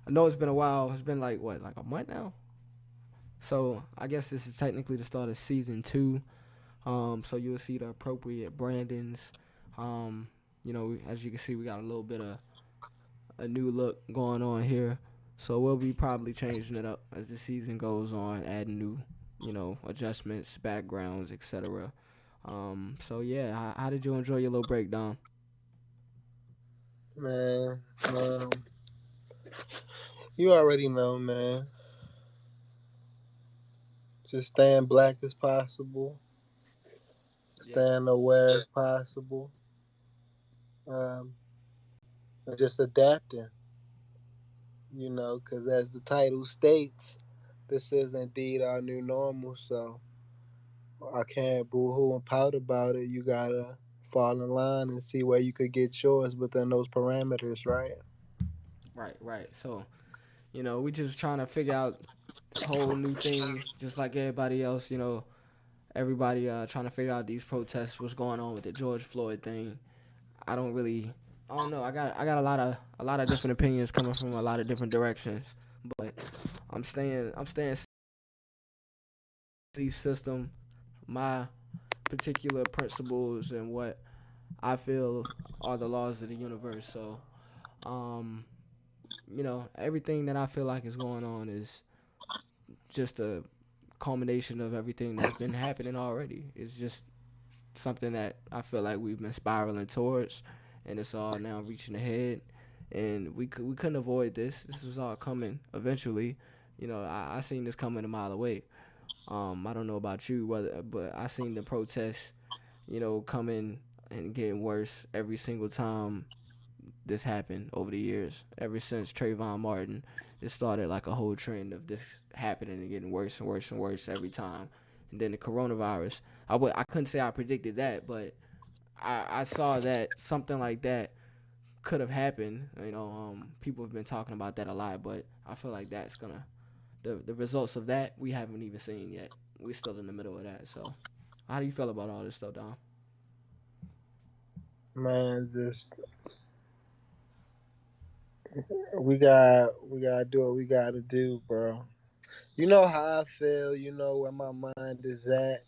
I know it's been a while. It's been like what, like a month now. So I guess this is technically the start of season two. So you'll see the appropriate brandings. As you can see, we got a little bit of a new look going on here. So we'll be probably changing it up as the season goes on, adding new, adjustments, backgrounds, etc. So yeah, how did you enjoy your little breakdown? Man, you already know, man. Just staying black as possible, Yeah. staying aware as possible, um, and just adapting. Because as the title states, this is indeed our new normal. So I can't boo-hoo and pout about it. You gotta fall in line and see where you could get yours within those parameters, right? Right, right. So, we just trying to figure out this whole new thing, just like everybody else. Everybody trying to figure out these protests, what's going on with the George Floyd thing. I don't really, I don't know. I got a lot of different opinions coming from a lot of different directions, but I'm staying belief system, my particular principles, and what I feel are the laws of the universe. So, um, everything that I feel like is going on is just a culmination of everything that's been happening already. It's just something that I feel like we've been spiraling towards, and it's all now reaching ahead. And we couldn't avoid this. This was all coming eventually. I seen this coming a mile away. I don't know about you, but I seen the protests, coming and getting worse every single time this happened over the years. Ever since Trayvon Martin, it started like a whole trend of this happening and getting worse and worse and worse every time. And then the coronavirus, I couldn't say I predicted that, but I saw that something like that could have happened. People have been talking about that a lot, but I feel like that's gonna the results of that we haven't even seen yet. We're still in the middle of that. So, how do you feel about all this stuff, Dom? Man, just we gotta do what we gotta do, bro. You know how I feel. You know where my mind is at.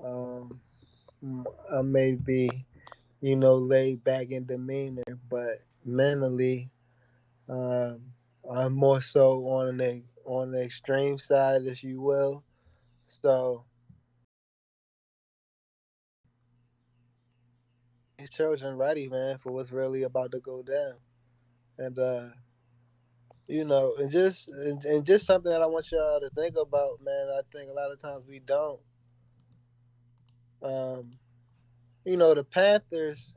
Um, I may be, laid back in demeanor, but mentally, um, I'm more so on the extreme side, if you will. So these children ready, man, for what's really about to go down, and and just something that I want y'all to think about, man. I think a lot of times we don't. Um, the Panthers,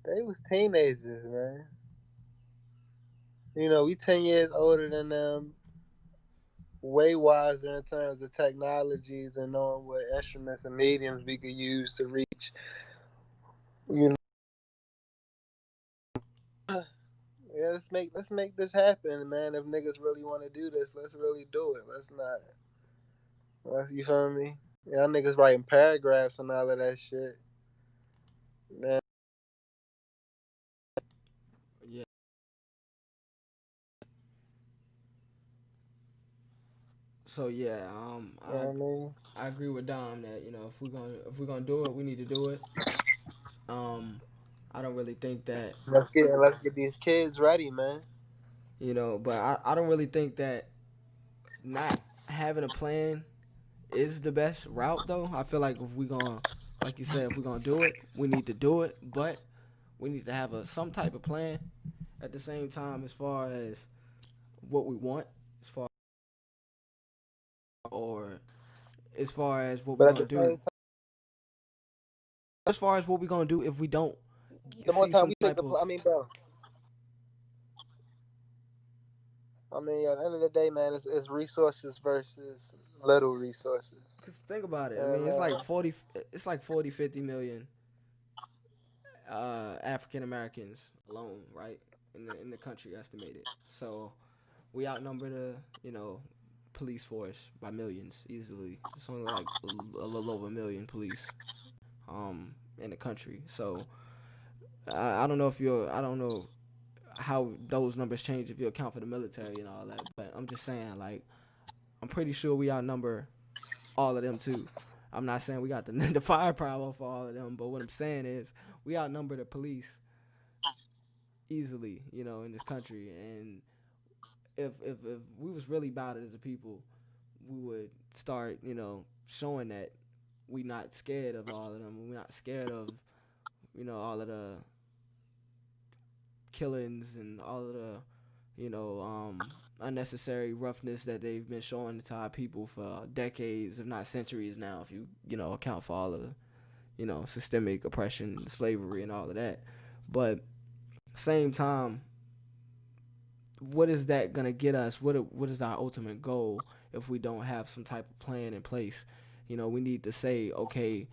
they was teenagers, man. We 10 years older than them, way wiser in terms of technologies and knowing what instruments and mediums we could use to reach. You know, yeah, let's make this happen, man. If niggas really want to do this, let's really do it. Let's not. You feel me? Y'all niggas writing paragraphs and all of that shit. Man, Yeah. So yeah, you know what I mean? I agree with Dom that if we're gonna do it, we need to do it. Um, I don't really think that Let's get these kids ready, man. but I don't really think that not having a plan is the best route though. I feel like if we gonna, like you said, if we're gonna do it, we need to do it, but we need to have some type of plan at the same time as far as what we want, as far or as far as what we're But at gonna the do, same time, as far as what we're gonna do if we don't the more see time some we take type the, of I mean, bro. I mean, at the end of the day, man, it's resources versus little resources. Cause think about it. I mean, And it's like 40, 50 million African Americans alone, right? In the country estimated. So we outnumber the police force by millions easily. It's only like a little over a million police in the country. So I don't know if you're I don't know how those numbers change if you account for the military and all that. But I'm just saying, like, I'm pretty sure we outnumber all of them too. I'm not saying we got the the firepower for all of them, but what I'm saying is we outnumber the police easily, in this country. And if we was really about it as a people, we would start, showing that we not scared of all of them. We're not scared of, all of the killings and all of the, unnecessary roughness that they've been showing to our people for decades, if not centuries now, if you, account for all of the, systemic oppression, slavery, and all of that. But same time, what is that gonna get us? What is our ultimate goal if we don't have some type of plan in place? We need to say, okay,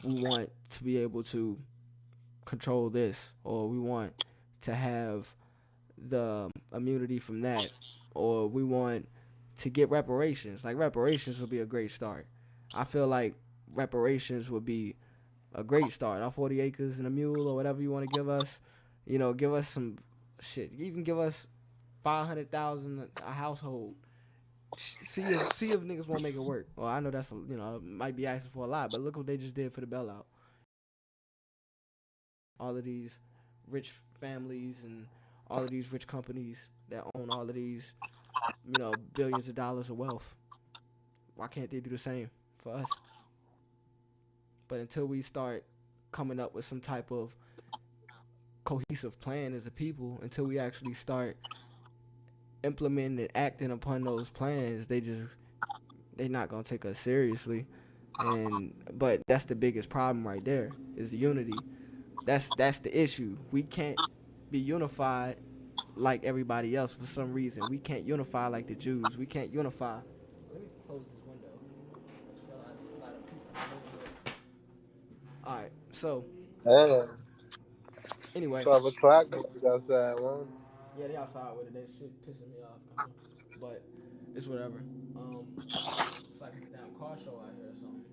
we want to be able to control this, or we want to have the immunity from that, or we want to get reparations. Like, reparations would be a great start. I feel like reparations would be a great start. Our 40 acres and a mule, or whatever you want to give us, give us some shit. You can give us 500,000 a household. See if niggas won't make it work. Well, I know that's might be asking for a lot, but look what they just did for the bailout. All of these rich families and all of these rich companies that own all of these, billions of dollars of wealth. Why can't they do the same for us? But until we start coming up with some type of cohesive plan as a people, until we actually start implementing and acting upon those plans, they not gonna take us seriously. But that's the biggest problem right there, is the unity. That's the issue. We can't be unified like everybody else for some reason. We can't unify like the Jews. We can't unify. Let me close this window. I just feel like a lot of people. All right. So Hey, anyway, 12 o'clock outside, man. yeah, they outside with it. That shit pissing me off, kind of. But it's whatever. It's like a damn car show out here or something.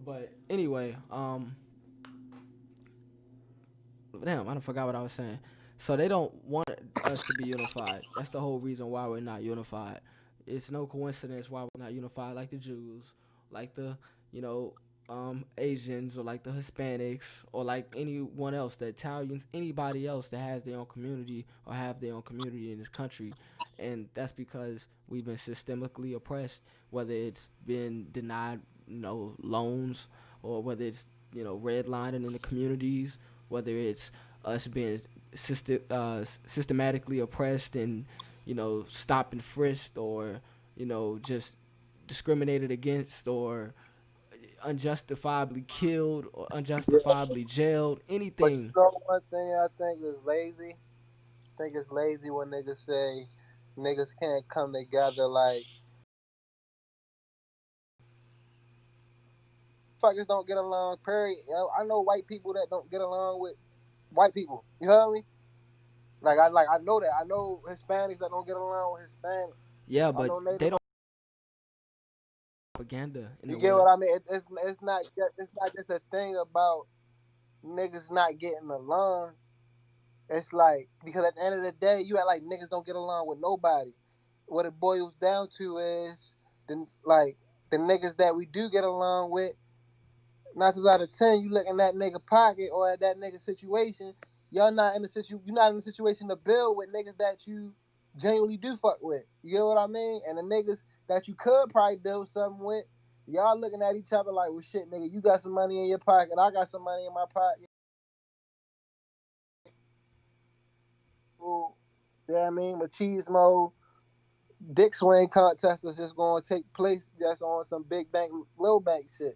But anyway, damn, I forgot what I was saying. So they don't want us to be unified. That's the whole reason why we're not unified. It's no coincidence why we're not unified like the Jews, like the, Asians, or like the Hispanics, or like anyone else, the Italians, anybody else that has their own community or have their own community in this country. And that's because we've been systemically oppressed, whether it's been denied, loans, or whether it's, redlining in the communities, whether it's us being systematically oppressed and, stopped and frisked, or, just discriminated against, or unjustifiably killed, or unjustifiably jailed, But you anything. know one thing I think is lazy? I think it's lazy when niggas say niggas can't come together like fuckers don't get along, period. I know white people that don't get along with white people. You heard me? I know that. I know Hispanics that don't get along with Hispanics. Yeah, I but know they Native. don't propaganda in You the get way. what I mean? It's not just a thing about niggas not getting along. It's like because at the end of the day, you act like niggas don't get along with nobody. What it boils down to is the niggas that we do get along with. 9 times out of 10, you look in that nigga pocket or at that nigga situation. You're not in a situation to build with niggas that you genuinely do fuck with. You get what I mean? And the niggas that you could probably build something with, y'all looking at each other like, well, shit, nigga, you got some money in your pocket, I got some money in my pocket. Well, you know what I mean? Machismo, dick swing contest is just going to take place just on some big bank, little bank shit.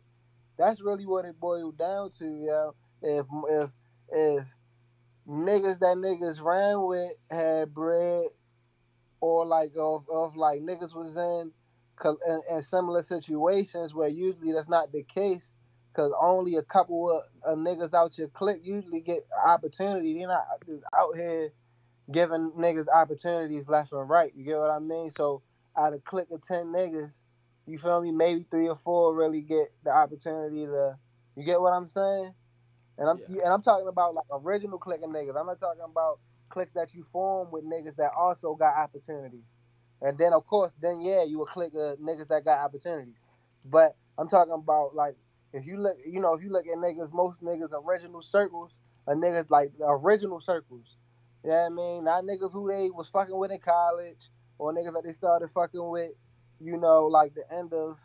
That's really what it boiled down to, yo. If niggas that niggas ran with had bread, or like of like niggas was in similar situations where usually that's not the case, because only a couple of niggas out your clique usually get opportunity. They're not just out here giving niggas opportunities left and right. You get what I mean? So out of clique of 10 niggas, you feel me? Maybe 3 or 4 really get the opportunity to. You get what I'm saying? And I'm Yeah, and I'm talking about like original clique of niggas. I'm not talking about cliques that you form with niggas that also got opportunities. And then of course, then yeah, you would click niggas that got opportunities. But I'm talking about like if you look, if you look at niggas, most niggas original circles are niggas like the original circles. Yeah, I mean, not niggas who they was fucking with in college or niggas that they started fucking with, like the end of,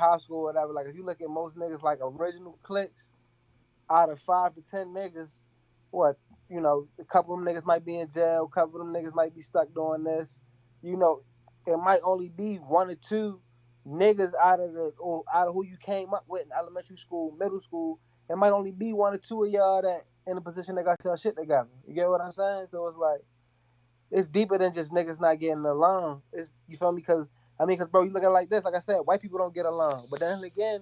high school or whatever. Like if you look at most niggas like original cliques, out of 5 to 10 niggas, what, a couple of them niggas might be in jail, a couple of them niggas might be stuck doing this. You know, it might only be 1 or 2 niggas out of who you came up with in elementary school, middle school. It might only be 1 or 2 of y'all that in a position that got y'all shit together. You get what I'm saying? So it's like it's deeper than just niggas not getting along. It's, you feel me? Because bro, you look at it like this. Like I said, white people don't get along. But then again,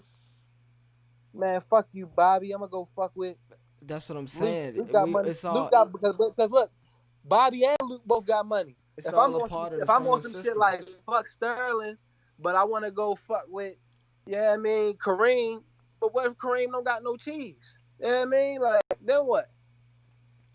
man, fuck you, Bobby. I'm gonna go fuck with That's what I'm Luke. saying. Luke got money. Luke got because look, Bobby and Luke both got money. It's If I'm all a on part of the if I'm on same some shit system. like fuck Sterling, but I want to go fuck with, I mean Kareem. But what if Kareem don't got no cheese? I mean, like then what?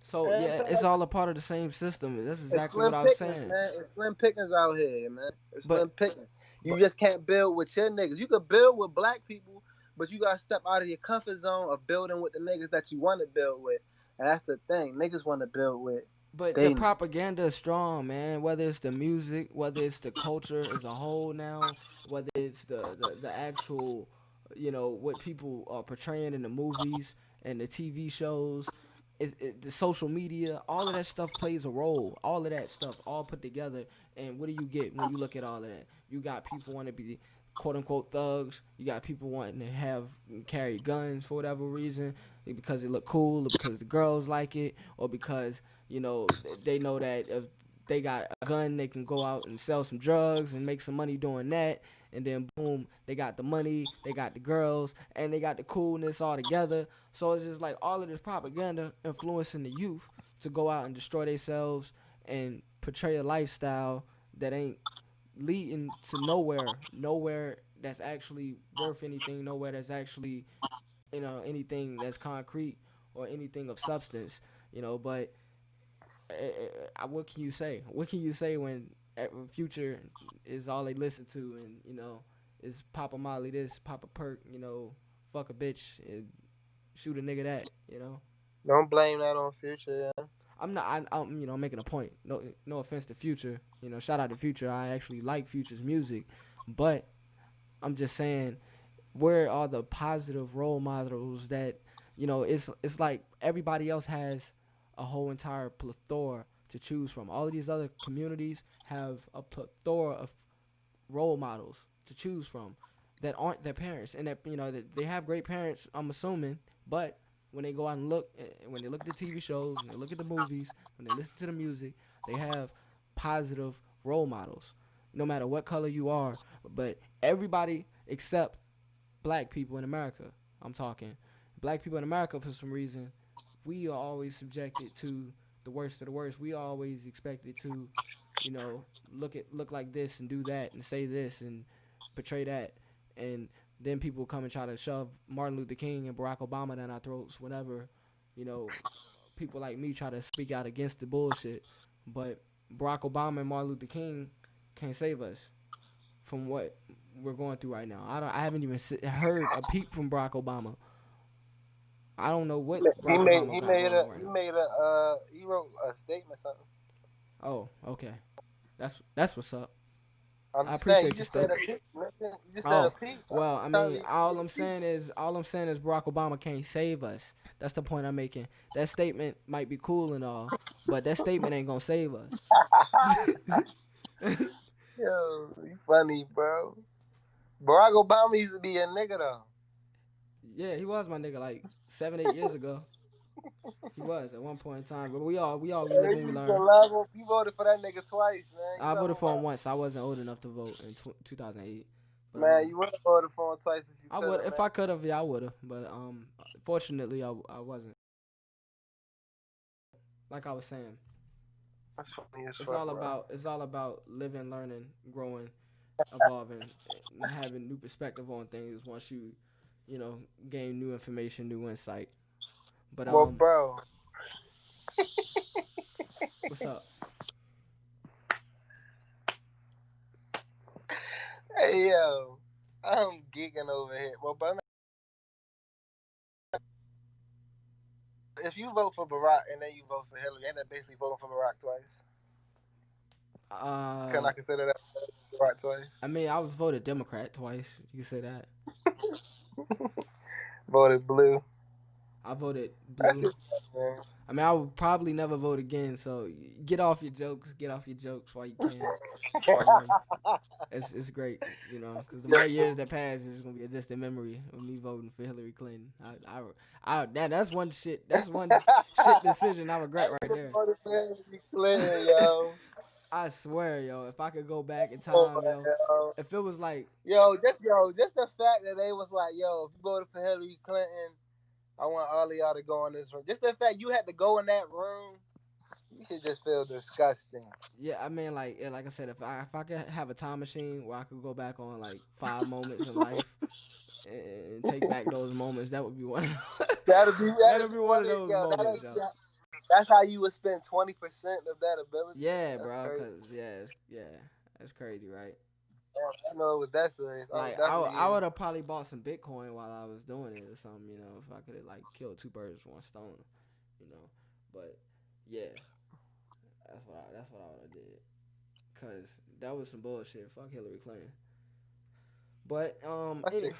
So I'm yeah, saying? it's all a part of the same system. That's It's exactly what slim I was pickings, saying. man. It's slim pickings out here, man. It's But slim pickings. You but just can't build with your niggas. You could build with black people, but you gotta step out of your comfort zone of building with the niggas that you want to build with. And that's the thing. Niggas want to build with but the they. propaganda is strong, man. Whether it's the music, whether it's the culture as a whole now, whether it's the actual, what people are portraying in the movies and the TV shows, the social media, all of that stuff plays a role. All of that stuff, all put together. And what do you get when you look at all of that? You got people want to be quote unquote thugs. You got people wanting to carry guns for whatever reason, because it look cool, or because the girls like it, or because they know that if they got a gun, they can go out and sell some drugs and make some money doing that. And then boom, they got the money, they got the girls, and they got the coolness all together. So it's just like all of this propaganda influencing the youth to go out and destroy themselves and portray a lifestyle that ain't leading to nowhere that's actually worth anything, nowhere that's actually anything that's concrete or anything of substance. But what can you say? What can you say when Future is all they listen to, and is Papa Molly this, Papa Perk, fuck a bitch and shoot a nigga that, Don't blame that on Future. Yeah. I'm not. I'm making a point. No offense to Future. Shout out to Future. I actually like Future's music, but I'm just saying, where are the positive role models that it's like everybody else has a whole entire plethora to choose from. All of these other communities have a plethora of role models to choose from that aren't their parents, and that they have great parents, I'm assuming, but when they go out and when they look at the TV shows, when they look at the movies, when they listen to the music, they have positive role models, no matter what color you are. But everybody except black people in America, I'm talking black people in America, for some reason, we are always subjected to the worst of the worst. We are always expected to, look like this and do that and say this and portray that, and then people come and try to shove Martin Luther King and Barack Obama down our throats whenever, you know, people like me try to speak out against the bullshit. But Barack Obama and Martin Luther King can't save us from what we're going through right now. I haven't even heard a peep from Barack Obama. I don't know what He Barack made Obama he got made going a on right he now. made a he wrote a statement something. Oh, okay. That's what's up. I'm I just saying, you appreciate your just said a statement. peep. You just said a Oh, peep. well, I Tell mean, you, all I'm saying is Barack Obama can't save us. That's the point I'm making. That statement might be cool and all, but that statement ain't gonna save us. yo, you funny, bro. Barack Obama used to be a nigga though. Yeah, he was my nigga like 7, 8 years ago. He was at one point in time, but we Yeah, live and you we used to learn. love him. You voted for that nigga twice, man. You I know voted what for I'm him once. I wasn't old enough to vote in 2008, but man. You would have voted for him twice if you I could would have, if man. I could have. Yeah, I would have. But fortunately, I wasn't. Like I was saying, That's funny as it's fuck, all bro. about living, learning, growing, evolving, and having new perspective on things once you know, gain new information, new insight. But Well, bro, What's up? Hey yo, I'm geeking over here. Well, but if you vote for Barack and then you vote for Hillary, ain't that basically voting for Barack twice? Can Uh, I consider that Barack twice? I mean, I was voted Democrat twice. You can say that. Voted blue. I voted That's blue. it, man. I mean, I would probably never vote again. So get off your jokes. Get off your jokes while you can. Um, it's great, because the more years that pass, it's gonna be a distant memory of me voting for Hillary Clinton. That's one shit. That's one shit decision I regret right there. Voted for Hillary Clinton, yo. I swear, yo, if I could go back in Oh, time, yo, yo. if it was like, Just the fact that they was like, yo, if you voted for Hillary Clinton, I want all of y'all to go in this room. Just the fact you had to go in that room, you should just feel disgusting. yeah, I mean, like I said, if I could have a time machine where I could go back on like 5 moments in life and take back those moments, that would be one. That'll That'd be be one one of of those yo. moments, yo. That's how you would spend 20% of that ability. Yeah, That's bro, crazy. cause yeah, that's crazy, right? I know it was that serious. I was Like definitely I in. would have probably bought some Bitcoin while I was doing it or something, if I could have like killed two birds with one stone, you know. But yeah, that's what I would have did, cause that was some bullshit. Fuck Hillary Clinton. But That shit.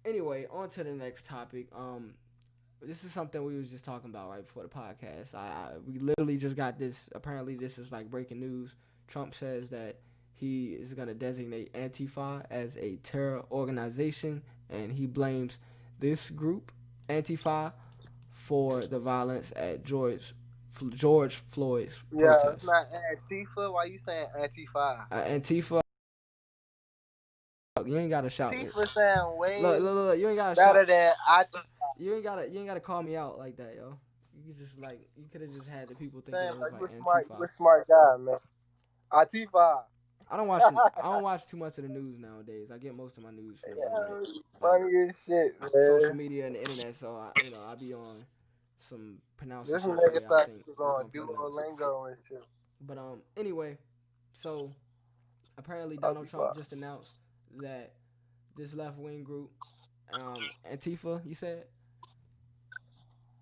anyway, on to the next topic. This is something we was just talking about right before the podcast. We literally just got this. Apparently, this is like breaking news. Trump says that he is going to designate Antifa as a terror organization, and he blames this group, Antifa, for the violence at George Floyd's Yeah, it's protest. not Antifa. Why you saying Antifa? Antifa, you ain't got to shout. Antifa sound Look, you ain't got to better shout. than Antifa. You ain't gotta call me out like that, yo. You could have just had the people thinking Saying, it was like, like you a smart, Antifa. you a smart guy, man. Antifa. I don't watch too much of the news nowadays. I get most of my news from Yeah, like funny as shit, social man. media and the internet. So I be on some pronouncing This shit the nigga way I thought think he was it's on gonna pronounce. Duolingo and shit. But anyway, so apparently Donald Trump Antifa. just announced that this left wing group, Antifa, you said,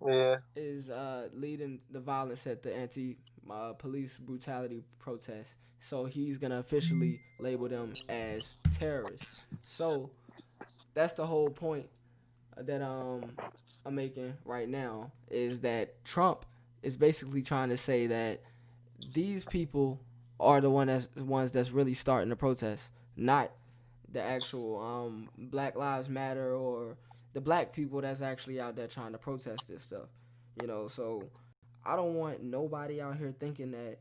Yeah. is leading the violence at the anti police brutality protest. So he's gonna officially label them as terrorists. So that's the whole point that I'm making right now, is that Trump is basically trying to say that these people are the ones that's really starting the protest, not the actual Black Lives Matter or the black people that's actually out there trying to protest this stuff. So I don't want nobody out here thinking that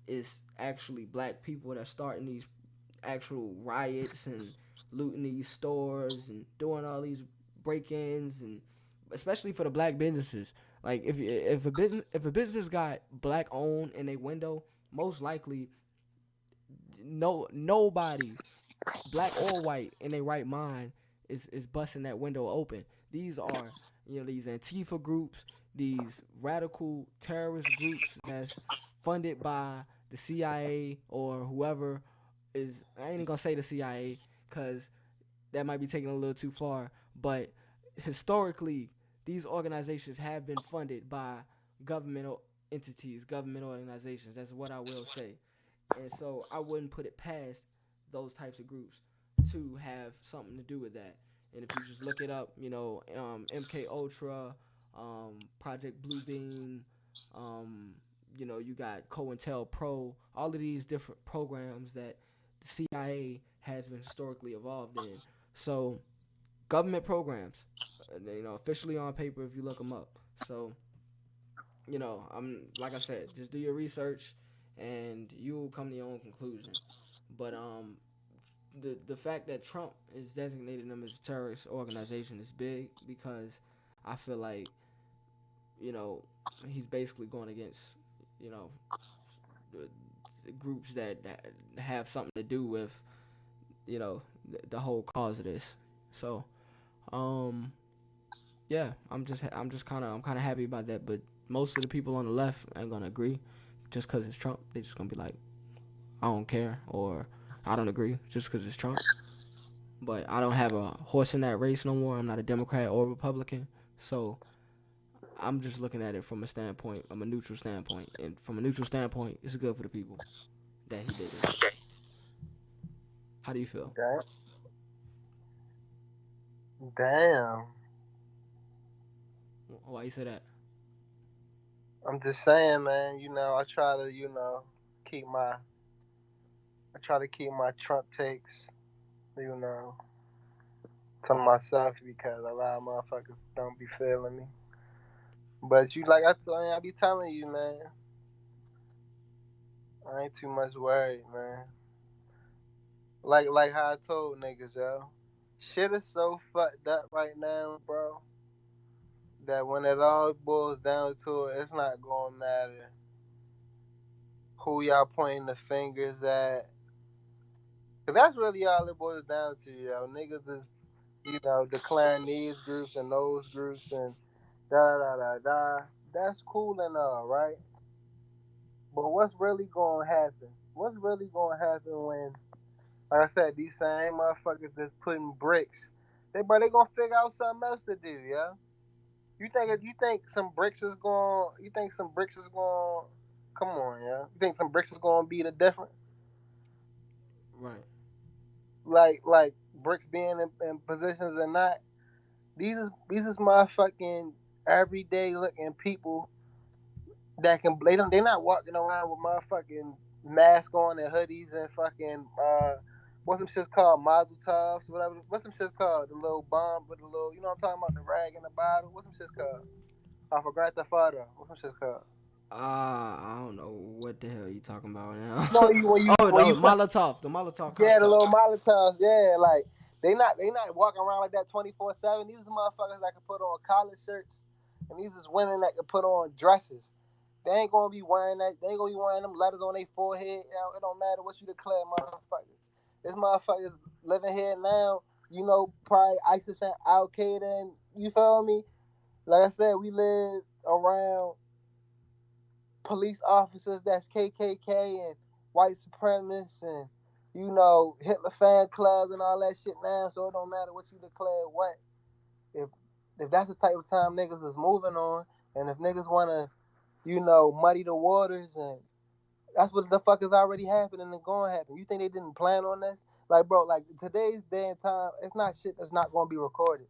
it's actually black people that's starting these actual riots and looting these stores and doing all these break-ins, and especially for the black businesses. Like if a business got black owned in a window, most likely nobody, black or white, in their right mind is busting that window open. These are these Antifa groups, these radical terrorist groups that's funded by the CIA or whoever is. I ain't even gonna say the CIA because that might be taken a little too far. But historically, these organizations have been funded by governmental entities, government organizations. That's what I will say. And so I wouldn't put it past those types of groups to have something to do with that. And if you just look it up, MK Ultra, Project Bluebeam, um, you got COINTELPRO, all of these different programs that the CIA has been historically involved in. So government programs, officially on paper if you look them up. So I'm like I said, just do your research, and you will come to your own conclusion. But the fact that Trump is designating them as a terrorist organization is big, because I feel like you know he's basically going against you know the groups that have something to do with the whole cause of this. So um yeah, I'm kind of happy about that, but most of the people on the left ain't gonna agree, just because it's Trump. They just gonna be like, I don't care or I don't agree just because it's Trump. But I don't have a horse in that race no more. I'm not a Democrat or Republican, so I'm just looking at it from a standpoint, from a neutral standpoint, and from a neutral standpoint, it's good for the people that he did this. How do you feel? Damn. Damn. Why you say that? I'm just saying, man. I try to, keep my, I try to keep my Trump takes, you know, to myself because a lot of motherfuckers don't be feeling me. But like I be telling you, man, I ain't too much worried, man. Like how I told niggas, yo, shit is so fucked up right now, bro, that when it all boils down to it, it's not gonna matter who y'all pointing the fingers at. Cause that's really all it boils down to, yo. Niggas is, declaring these groups and those groups and da da da da. That's cool and all, right? But what's really gonna happen? What's really gonna happen when, like I said, these same motherfuckers that's putting bricks, they gonna figure out something else to do, yeah? You think some bricks is going? You think some bricks is going? Come on, yeah. You think some bricks is going to be the difference? Right. Like bricks being in positions or not. These is motherfucking everyday looking people that can they not walking around with motherfucking mask on and hoodies and fucking what's them shits called, mazel tovs, whatever. What's them shits called? The little bomb with the little, you know what I'm talking about, the rag in the bottle. What's them shits called? I forgot the photo. What's them shits called? I don't know what the hell you talking about now. No, you when you Oh when no, you Molotov, the Molotov yeah, the cocktail. little Molotovs, yeah, like they not walking around like that 24/7. These are motherfuckers that can put on collar shirts, and these is women that can put on dresses. They ain't gonna be wearing that. They ain't gonna be wearing them letters on their forehead. It don't matter what you declare, motherfuckers. This motherfuckers living here now. Probably ISIS and Al Qaeda, and you feel me? Like I said, we live around police officers that's KKK and white supremacists and Hitler fan clubs and all that shit now. So it don't matter what you declare. What if that's the type of time niggas is moving on, and if niggas wanna muddy the waters, and that's what the fuck is already happening and going to happen. You think they didn't plan on this? Like, bro, like today's day and time, it's not shit that's not going to be recorded.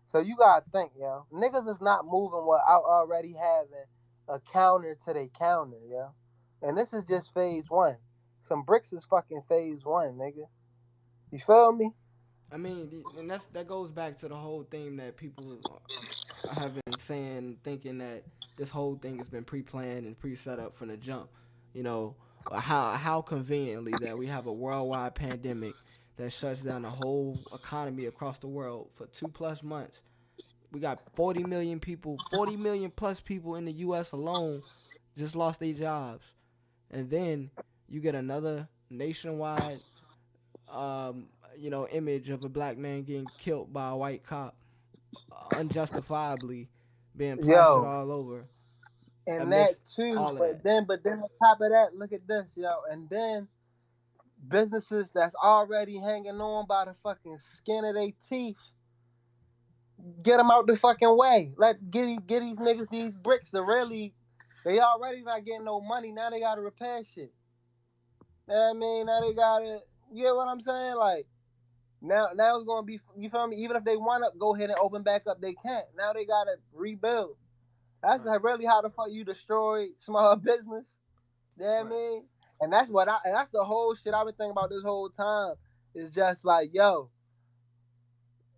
So you gotta think, yo, niggas is not moving without already having a counter to their counter, yo. And this is just phase one. Some bricks is fucking phase one, nigga. You feel me? I mean, and that goes back to the whole thing that people have been saying, thinking that this whole thing has been pre-planned and pre-set up from the jump. You know, how conveniently that we have a worldwide pandemic that shuts down the whole economy across the world for 2+ months. We got 40 million people, 40 million plus people in the U.S. alone just lost their jobs, and then you get another nationwide image of a black man getting killed by a white cop unjustifiably being plastered Yo, all over and that amidst too. all of But that. then on top of that, look at this, yo. And then businesses that's already hanging on by the fucking skin of their teeth, get them out the fucking way. Get these niggas these bricks to really. They already not getting no money. Now they gotta repair shit. You know what I mean? Now they gotta. You get what I'm saying? Like now it's gonna be. You feel me? Even if they wanna go ahead and open back up, they can't. Now they gotta rebuild. That's Right, really how the fuck you destroy small business. You know what I right. mean? And that's the whole shit I've been thinking about this whole time. It's just like, yo,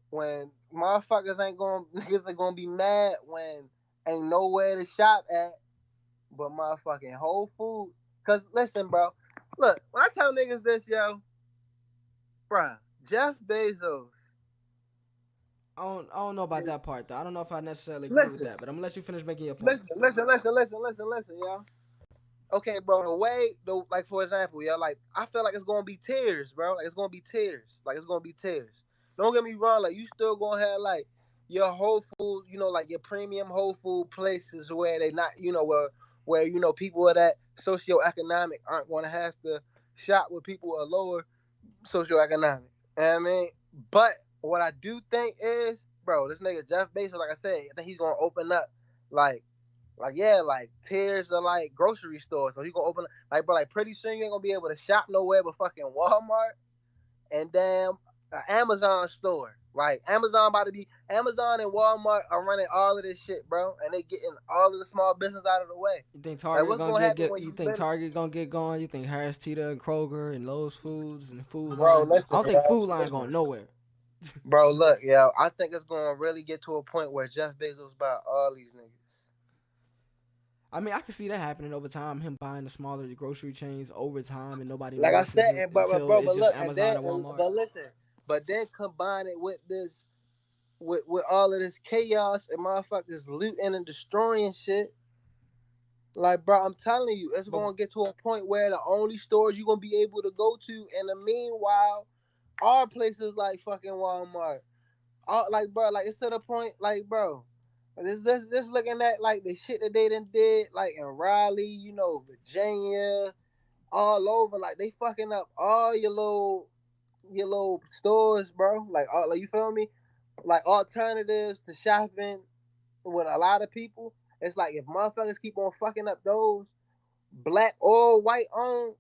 when motherfuckers ain't going niggas are gonna be mad when ain't nowhere to shop at but motherfucking Whole Foods. Cause listen, bro, look, when I tell niggas this, yo, bruh, Jeff Bezos, I don't know about that part though. I don't know if I necessarily agree with listen, that, but I'm gonna let you finish making your point. listen, yo. Okay, bro, like for example, yo, like I feel like it's gonna be tears, bro. Like it's gonna be tears. Like it's gonna be tears. Don't get me wrong, like you still gonna have like your Whole Food, like your premium Whole Food places where they not, where people of that socioeconomic aren't going to have to shop with people of lower socioeconomic. You know what I mean? But what I do think is, bro, this nigga Jeff Bezos, like I said, I think he's gonna open up like like tiers of like grocery stores. So he's gonna open like, bro, like pretty soon you ain't gonna be able to shop nowhere but fucking Walmart and damn Amazon store. Like Amazon and Walmart are running all of this shit, bro, and they getting all of the small business out of the way. You think Like Target what's gonna gonna happen get when you you think Target gonna get going? You think Harris Teeter and Kroger and Lowe's Foods and Food bro? Line? I Listen, don't think Food Line going nowhere. bro, look, yo, I think it's gonna really get to a point where Jeff Bezos buy all these niggas. I mean, I can see that happening over time. Him buying the smaller grocery chains over time, and nobody Like I notices said, it but until bro, it's but just look, and Amazon then and Walmart. but listen, but then combine it with this, with all of this chaos and motherfuckers looting and destroying shit. Like, bro, I'm telling you, it's But gonna get to a point where the only stores you gonna be able to go to in the meanwhile are places like fucking Walmart. Like, bro, like it's to the point, like, bro, this looking at like the shit that they done did, like in Raleigh, Virginia, all over, like they fucking up all your little stores, bro. Like, all, like you feel me? Like alternatives to shopping with a lot of people. It's like if motherfuckers keep on fucking up those black or white owned,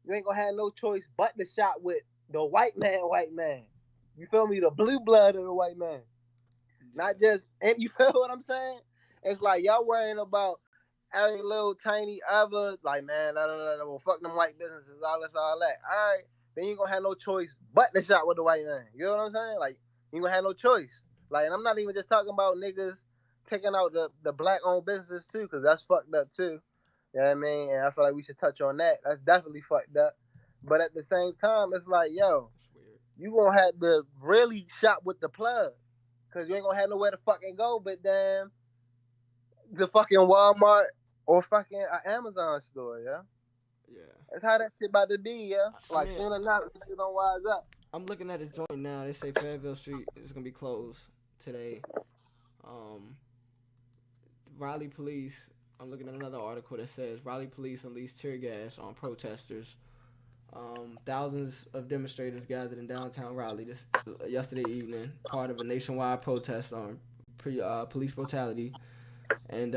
you ain't gonna have no choice but to shop with the white man, white man. You feel me? The blue blood of the white man. Not just, and you feel what I'm saying? It's like y'all worrying about every little tiny other, like, man, well, fuck them white businesses, all this, all that. All right, then you ain't gonna have no choice but to shop with the white man. You know what I'm saying? Like, you ain't gonna have no choice. Like, and I'm not even just talking about niggas taking out the black owned businesses too, because that's fucked up too. You know what I mean? And I feel like we should touch on that. That's definitely fucked up. But at the same time, it's like, yo, you gonna have to really shop with the plug. Cause you ain't gonna have nowhere to fucking go but damn the fucking Walmart or fucking Amazon store, yeah. yeah, That's how that shit about to be, yeah. I Like mean, soon enough, niggas don't wise up. I'm looking at the joint now. They say Fayetteville Street is gonna be closed today. Um, Raleigh police. I'm looking at another article that says Raleigh police unleashed tear gas on protesters. Thousands of demonstrators gathered in downtown Raleigh yesterday evening, part of a nationwide protest on police brutality. And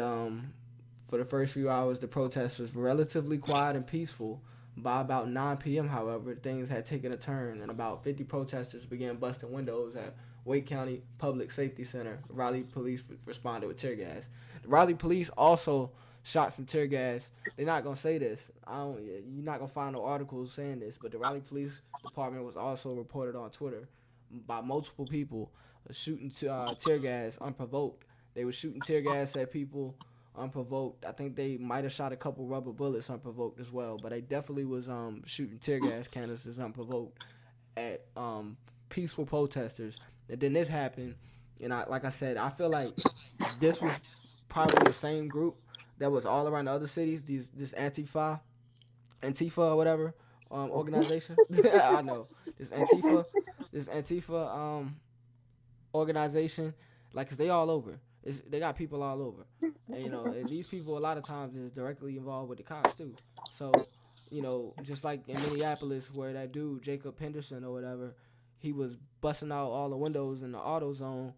for the first few hours, the protest was relatively quiet and peaceful. By about 9 p.m., however, things had taken a turn, and about 50 protesters began busting windows at Wake County Public Safety Center. Raleigh police responded with tear gas. The Raleigh police also shot some tear gas. They're not gonna say this. You're not gonna find no articles saying this, but the Raleigh Police Department was also reported on Twitter by multiple people shooting tear gas unprovoked. They were shooting tear gas at people unprovoked. I think they might have shot a couple rubber bullets unprovoked as well, but they definitely was shooting tear gas canisters unprovoked at peaceful protesters. And then this happened, and like I said, I feel like this was probably the same group that was all around the other cities. This Antifa or whatever organization. I know this Antifa organization, like, cause they all over. They got people all over, and and these people a lot of times is directly involved with the cops too. So, just like in Minneapolis where that dude Jacob Henderson or whatever, he was busting out all the windows in the auto zone,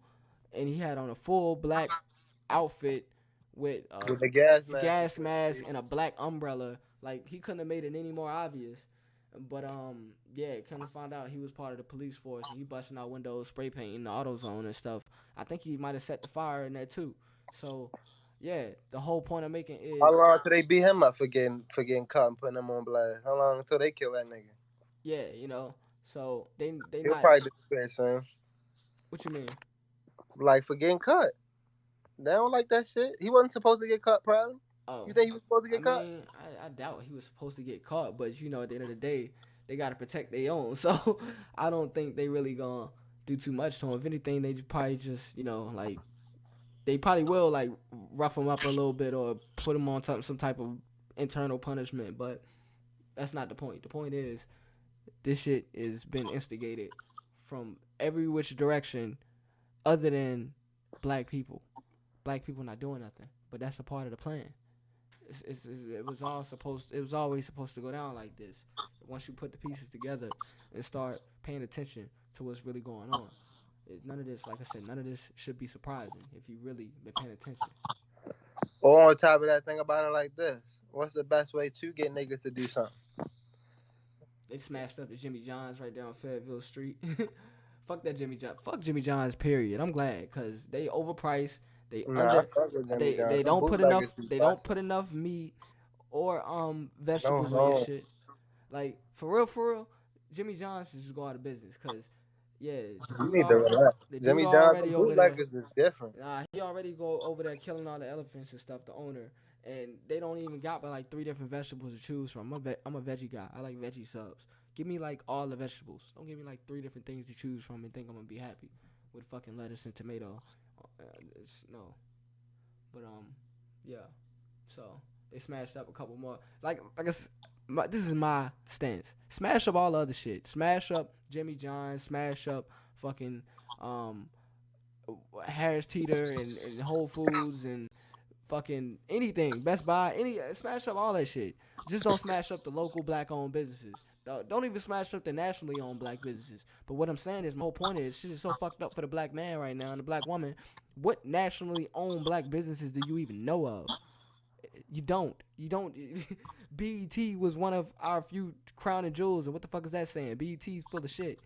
and he had on a full black outfit with a With the gas mask. gas mask and a black umbrella. Like, he couldn't have made it any more obvious. But yeah, come to find out he was part of the police force and he busting out windows, spray painting the auto zone and stuff. I think he might have set the fire in there too. So yeah, the whole point I'm making How is, long till they beat him up for getting caught and putting him on blast? How long until they kill that nigga? yeah, so they He'll not. probably disappear soon. What you mean? Like for getting caught. They don't like that shit. He wasn't supposed to get caught, probably. Oh, You think he was supposed to I get caught? mean, I doubt he was supposed to get caught, but at the end of the day, they gotta protect their own. So I don't think they really gonna do too much to him. If anything, they probably just like, they probably will like rough him up a little bit or put him on some type of internal punishment. But that's not the point. The point is, this shit is been instigated from every which direction, other than black people. Black people not doing nothing, but that's a part of the plan. It was all supposed. It was always supposed to go down like this. Once you put the pieces together and start paying attention to what's really going on, none of this, like I said, none of this should be surprising if you really been paying attention. Or on top of that, think about it like this: what's the best way to get niggas to do something? They smashed up the Jimmy John's right there on Fayetteville Street. Fuck that Jimmy John. Fuck Jimmy John's. Period. I'm glad because they overpriced. They Nah, I under. fuck with Jimmy John. They Them don't put enough. bootleggers be They don't busting. put enough meat or No, vegetables on your no. shit. Like for real, Jimmy John's should just go out of business because yeah, You need to relax. the dude Jimmy John, them already over there. bootleggers is different. He already go over there killing all the elephants and stuff. The owner, and they don't even got but like 3 different vegetables to choose from. I'm a veggie guy. I like veggie subs. Give me like all the vegetables. Don't give me like 3 different things to choose from and think I'm gonna be happy with fucking lettuce and tomato. No, but yeah. So they smashed up a couple more. Like I guess this is my stance. Smash up all the other shit. Smash up Jimmy John. Smash up fucking Harris Teeter and Whole Foods and fucking anything. Best Buy. Smash up all that shit. Just don't smash up the local black owned businesses. Don't even smash up the nationally owned black businesses. But what I'm saying is, my whole point is, shit is so fucked up for the black man right now and the black woman. What nationally owned black businesses do you even know of? You don't. BET was one of our few crown and jewels, and what the fuck is that saying? BET's full of shit.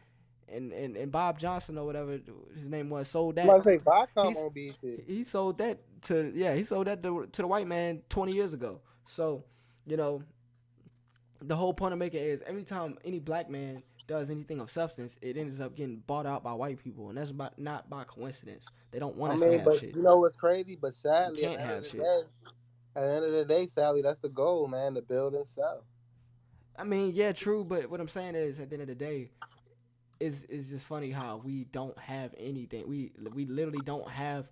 And Bob Johnson or whatever his name was sold I'm about that. to say Viacom on BT. He sold that to the white man 20 years ago. So, the whole point of making it is every time any black man does anything of substance, it ends up getting bought out by white people, and that's not by coincidence. They don't want us to have but shit. you know what's crazy? But You sadly, can't have shit. at the end of the day, sadly, that's the goal, man, to build and sell. I mean, yeah, true, but what I'm saying is, at the end of the day, it's just funny how we don't have anything. We literally don't have.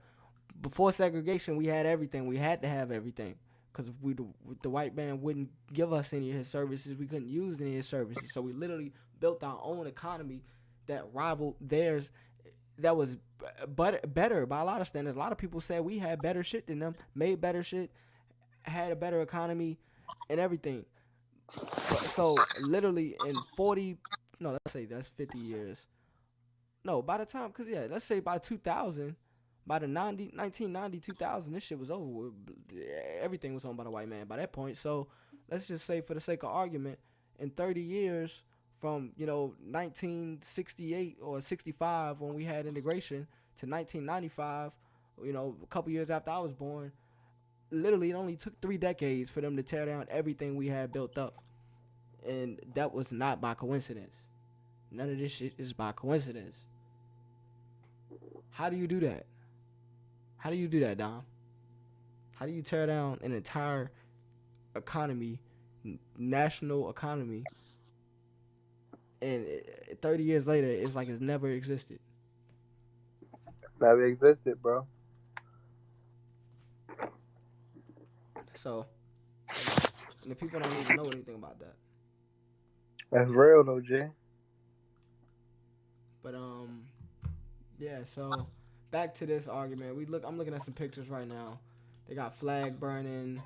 Before segregation, we had everything. We had to have everything because if the white man wouldn't give us any of his services, we couldn't use any of his services. So we literally built our own economy that rivaled theirs. That was better by a lot of standards. A lot of people said we had better shit than them, made better shit, had a better economy, and everything. So literally in 40, no, let's say that's 50 years. No, by the time, because yeah, let's say by 2000, by the 1990, 2000, this shit was over with. Everything was owned by the white man by that point. So let's just say, for the sake of argument, in 30 years from, 1968 or 65 when we had integration to 1995, a couple years after I was born, literally it only took 3 decades for them to tear down everything we had built up. And that was not by coincidence. None of this shit is by coincidence. How do you do that? How do you do that, Dom? How do you tear down an entire economy, national economy, and 30 years later, it's like it's never existed? Never existed, bro. So, and the people don't even know anything about that. That's real, though, Jay. But yeah. So back to this argument. I'm looking at some pictures right now. They got flag burning.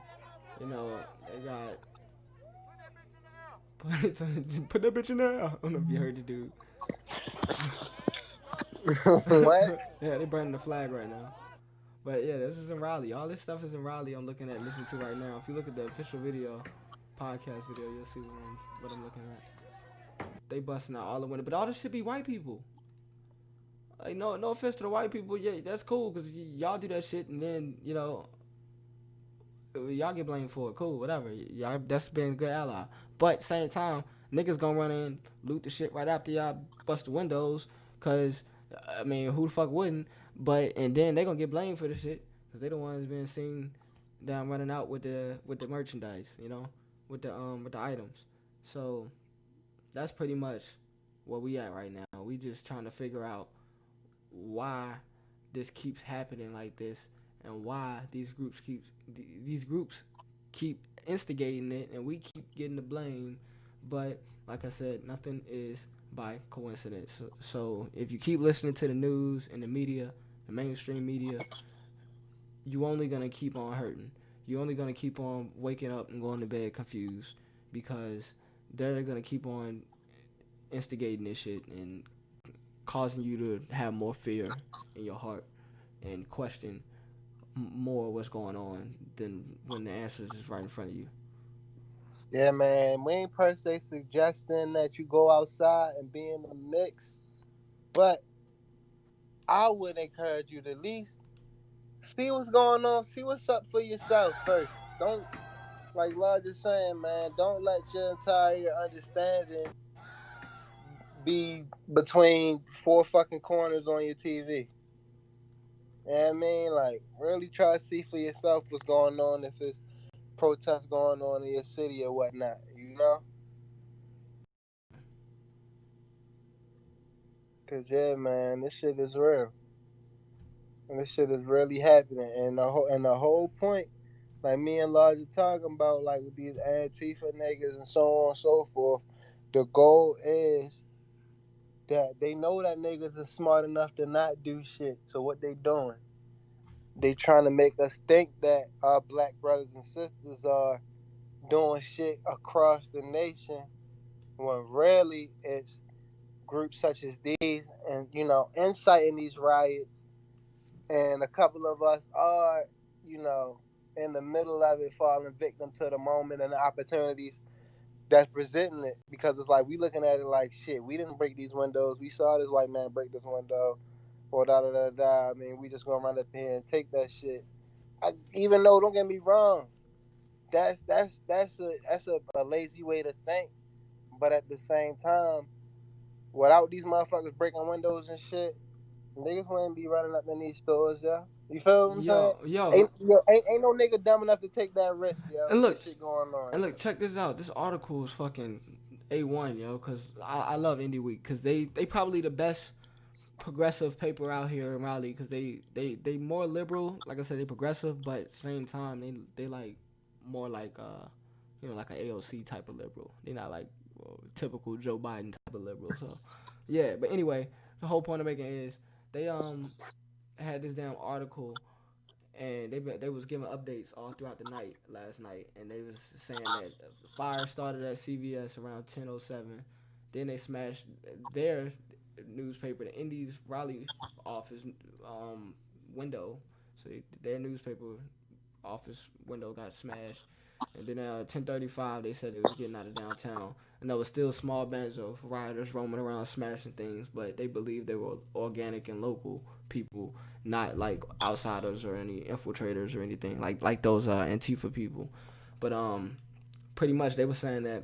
They got put that bitch in there. I don't know if you heard the dude. What? Yeah, they burning the flag right now. But yeah, this is in Raleigh. All this stuff is in Raleigh. I'm looking at, listening to right now. If you look at the official podcast video, you'll see what I'm looking at. They busting out all the windows, but all this should be white people. Like, no offense to the white people. Yeah, that's cool because y'all do that shit, and then y'all get blamed for it. Cool, whatever. Y'all, that's been a good ally. But same time, niggas gonna run in, loot the shit right after y'all bust the windows. Cause I mean, who the fuck wouldn't? And then they gonna get blamed for the shit because they the ones being seen down running out with the merchandise, with the items. So that's pretty much where we at right now. We just trying to figure out why this keeps happening like this, and why these groups keep instigating it, and we keep getting the blame. But like I said, nothing is by coincidence. So if you keep listening to the news and the media, the mainstream media, you only gonna keep on hurting. you're only gonna keep on waking up and going to bed confused because they're gonna keep on instigating this shit and causing you to have more fear in your heart and question more what's going on than when the answers is right in front of you. Yeah, man. We ain't per se suggesting that you go outside and be in the mix, but I would encourage you to at least see what's going on, see what's up for yourself first. Don't, like Large is saying, man, don't let your entire understanding be between four fucking corners on your TV. You know what I mean? Like, really try to see for yourself what's going on if it's protests going on in your city or whatnot, you know? Cause yeah, man, this shit is real. And this shit is really happening. And the whole point, like me and Large are talking about, like with these Antifa niggas and so on and so forth, the goal is that they know that niggas are smart enough to not do shit. So what they doing? They trying to make us think that our black brothers and sisters are doing shit across the nation when really it's groups such as these and inciting these riots, and a couple of us are you know in the middle of it, falling victim to the moment and the opportunities that's presenting it, because it's like we looking at it like, shit, we didn't break these windows, we saw this white man break this window, or da da da da. I mean, we just gonna run up here and take that shit. Even though, don't get me wrong, that's a lazy way to think, but at the same time, without these motherfuckers breaking windows and shit, niggas wouldn't be running up in these stores, yo. You feel what I'm saying? Yo, Ain't no nigga dumb enough to take that risk, yo. and With look, this shit going on, yo. check this out. This article is fucking A1, yo, because I love Indie Week because they probably the best progressive paper out here in Raleigh because they more liberal. Like I said, they progressive, but at the same time they like more like like an AOC type of liberal. They're not like typical Joe Biden type of liberal. So yeah, but anyway, the whole point I'm making is they had this damn article and they was giving updates all throughout the night last night, and they was saying that the fire started at CVS around 10:07. Then they smashed their newspaper, the Indies Raleigh office window. So their newspaper office window got smashed. And then at 10:35, they said it was getting out of downtown, and there was still small bands of rioters roaming around smashing things. But they believed they were organic and local people, not like outsiders or any infiltrators or anything like those Antifa people. But pretty much they were saying that,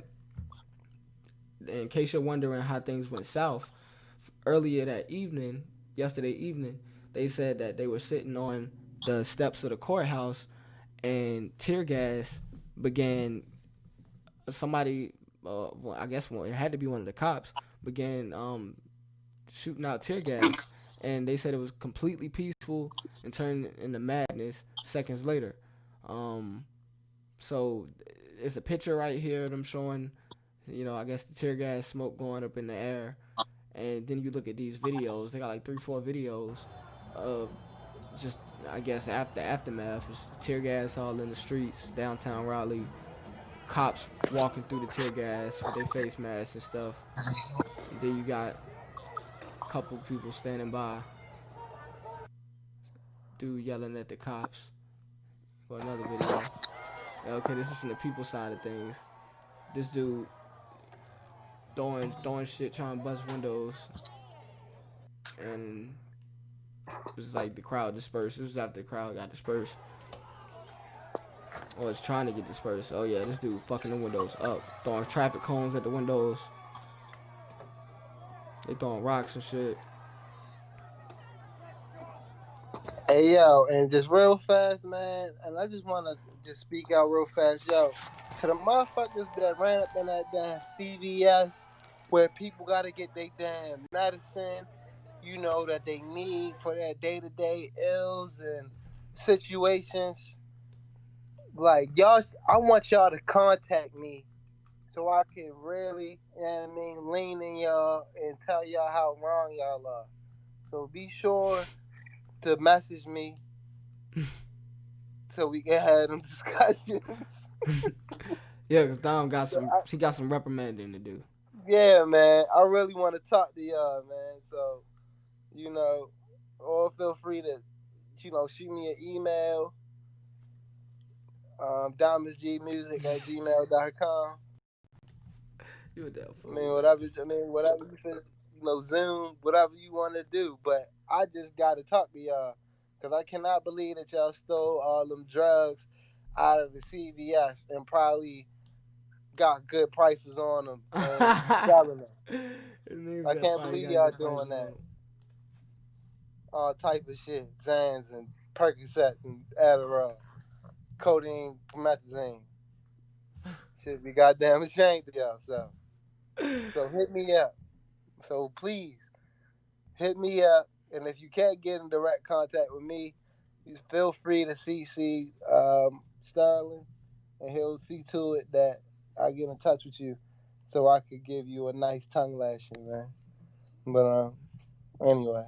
in case you're wondering how things went south, earlier that evening, yesterday evening, they said that they were sitting on the steps of the courthouse and tear gas began. Somebody, well, I guess it had to be one of the cops, began shooting out tear gas, and they said it was completely peaceful and turned into madness seconds later. Um, so it's a picture right here of them showing, I guess the tear gas smoke going up in the air, and then you look at these videos. They got like 3, 4 videos of just, I guess, after aftermath. It's tear gas all in the streets, downtown Raleigh. Cops walking through the tear gas with their face masks and stuff. And then you got a couple people standing by, dude yelling at the cops for another video. Okay, this is from the people side of things. This dude throwing shit, trying to bust windows, and it was like the crowd dispersed. This was after the crowd got dispersed. Or it's trying to get dispersed. Oh yeah, this dude fucking the windows up, throwing traffic cones at the windows. They throwing rocks and shit. Hey, yo, and just real fast, man, and I just want to just speak out real fast, yo, to the motherfuckers that ran up in that damn CVS where people got to get their damn medicine, that they need for their day-to-day ills and situations. Like, y'all, I want y'all to contact me so I can really, lean in y'all and tell y'all how wrong y'all are. So be sure to message me so we can have them discussions. Yeah, cause Dom got So some. He got some reprimanding to do. yeah, man, I really want to talk to y'all, man. So you know, or feel free to, shoot me an email, DomIsGmusic@gmail.com. You a damn I fool, mean, man. whatever you feel, Zoom, whatever you want to do. But I just got to talk to y'all because I cannot believe that y'all stole all them drugs out of the CVS and probably got good prices on them and selling them. Niggas I that can't probably believe got y'all good doing prices that. on. All type of shit, Xans and Percocets and Adderall, codeine, promethazine. Should be goddamn ashamed of y'all. So hit me up. So please hit me up. And if you can't get in direct contact with me, just feel free to CC Sterling, and he'll see to it that I get in touch with you, so I could give you a nice tongue lashing, man. But anyway,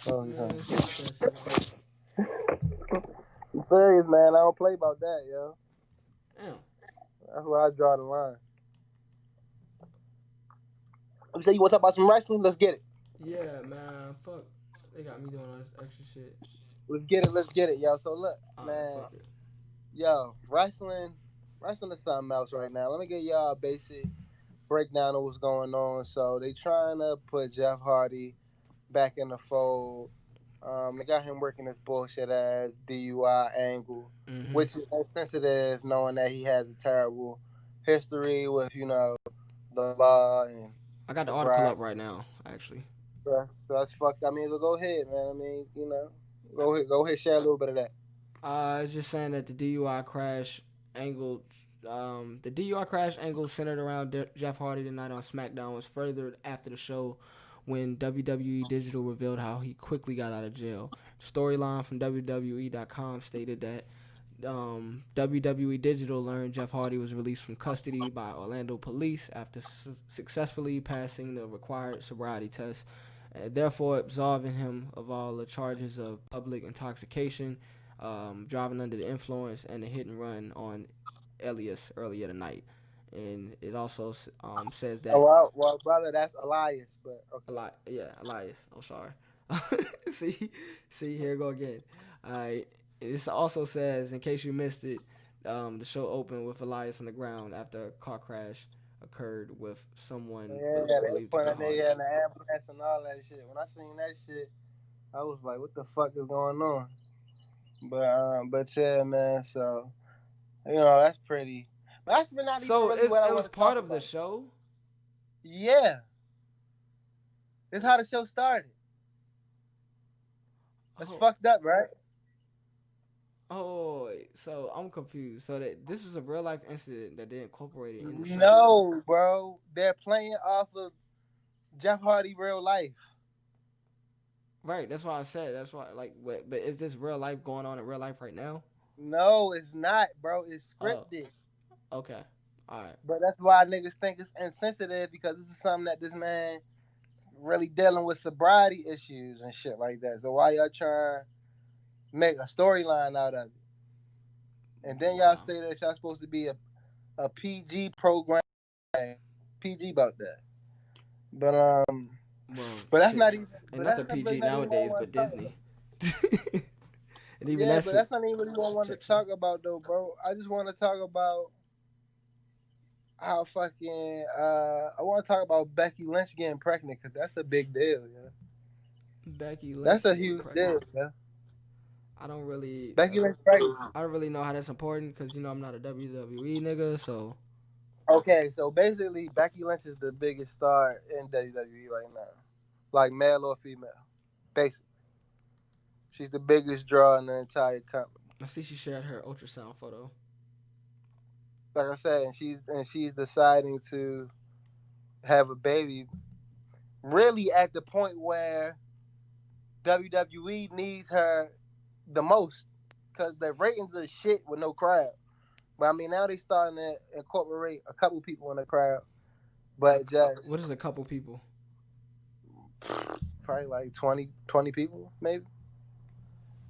Man, shoot that shit, man. I'm serious, man. I don't play about that, yo. Damn. That's where I draw the line. You say you want to talk about some wrestling? Let's get it. Yeah, man. Fuck. They got me doing all this extra shit. Let's get it. Let's get it, yo. So look, Alright, man. fuck it. Yo, wrestling is something else right now. Let me give y'all a basic breakdown of what's going on. So they trying to put Jeff Hardy back in the fold. They got him working this bullshit ass DUI angle, Mm-hmm. which is insensitive, knowing that he has a terrible history with the law and I got the article up sobriety. right now, actually. So that's fucked. I mean, so go ahead, man. I mean, go ahead, share a little bit of that. It's just saying that the DUI crash angled, centered around Jeff Hardy tonight on SmackDown was furthered after the show when WWE Digital revealed how he quickly got out of jail. Storyline from WWE.com stated that WWE Digital learned Jeff Hardy was released from custody by Orlando police after successfully passing the required sobriety test, therefore absolving him of all the charges of public intoxication, driving under the influence, and a hit and run on Elias earlier tonight. And it also says Oh, that well, brother, that's Elias, but okay. Elias. I'm sorry. see, here we go again. All right. This also says, in case you missed it, the show opened with Elias on the ground after a car crash occurred with someone Yeah, they believed to put be a Hardy. nigga in the ambulance and all that shit. When I seen that shit, I was like, what the fuck is going on? But yeah, man. So that's pretty. That's not even So really what I it want was to part talk of the about. show. Yeah, this is how the show started. That's Oh, fucked up, right? so I'm confused. So that this was a real life incident that they incorporated in the show. No, bro. They're playing off of Jeff Hardy real life. Right, that's why I said. That's why, like, but is this real life going on in real life right now? No, it's not, bro. It's Oh, scripted. okay, all right. But that's why niggas think it's insensitive because this is something that this man really dealing with sobriety issues and shit like that. So why y'all trying to make a storyline out of it? And then y'all Wow. say that y'all supposed to be a PG program, PG about that. But Well, but that's shit, not even. and But not the that's not really PG not even what I nowadays, want but to talk about. Disney. And even Yeah, that's but that's not even really what I want to touchy. talk about though, bro. I just want to talk about how fucking I want to talk about Becky Lynch getting pregnant because that's a big deal, yeah. Becky That's Lynch a getting huge deal, pregnant. yeah. I don't really, Becky Lynch pregnant. I don't really know how that's important because I'm not a WWE nigga. So Okay, so basically Becky Lynch is the biggest star in WWE right now, like male or female. Basically, she's the biggest draw in the entire company. I see she shared her ultrasound photo. Like I said, and she's deciding to have a baby, really at the point where WWE needs her the most because the ratings are shit with no crowd. But I mean, now they starting to incorporate a couple people in the crowd, but just What is a couple people? probably like 20 people maybe.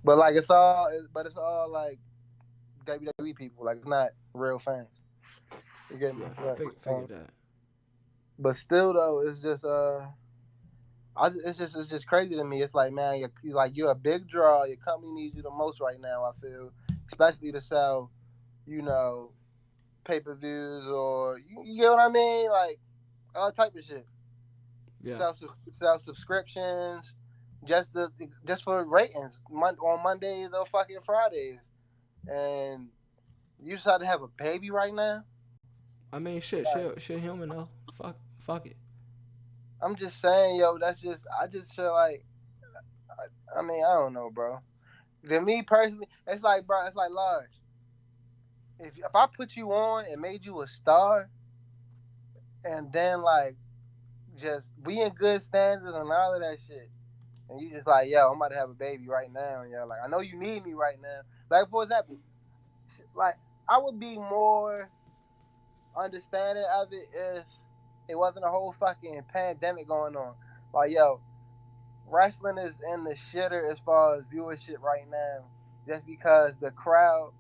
But like it's all like WWE people. Like, it's not real fans. You get me? Yeah, Right. figured that. But still, though, it's just it's just crazy to me. It's like, man, you're a big draw. Your company needs you the most right now. I feel, especially to sell, you know, pay-per-views, or you get what I mean, like all type of shit. Yeah. Sell subscriptions, just for ratings on Mondays or fucking Fridays, and you decide to have a baby right now. I mean, shit, human though. Fuck it. I'm just saying, yo, I just feel like, I mean, I don't know, bro. To me personally, it's like, bro, it's like large. If I put you on and made you a star, and then like just we in good standards and all of that shit, and you just like, yo, I'm about to have a baby right now, and you're like, I know you need me right now. Like, for example, like, I would be more understanding of it if it wasn't a whole fucking pandemic going on. Like, yo, wrestling is in the shitter as far as viewership right now, just because the crowd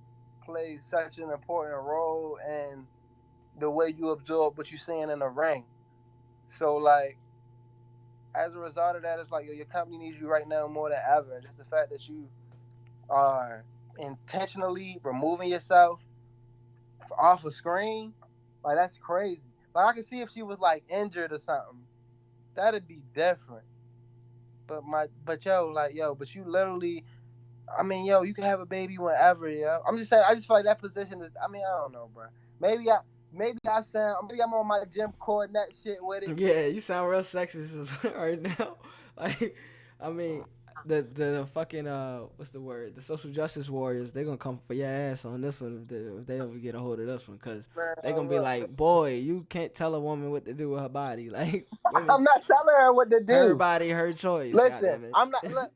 plays such an important role in the way you absorb what you're seeing in the ring. So, like, as a result of that, it's like, yo, your company needs you right now more than ever. And just the fact that you are intentionally removing yourself off a screen, like, that's crazy. Like, I can see if she was like injured or something, that'd be different. But yo, like, yo, but you literally, I mean, yo, you can have a baby whenever, yo. I'm just saying, I just feel like that position is, I mean, I don't know, bro. Maybe I'm on my Jim Cornette shit with it. Yeah, you sound real sexist right now. Like, I mean, the fucking what's the word? The social justice warriors. They gonna come for your ass on this one if they ever get a hold of this one, cause Man, they gonna be look, like, boy, you can't tell a woman what to do with her body. Like, women, I'm not telling her what to her do. body, her choice. Listen, Goddamn it.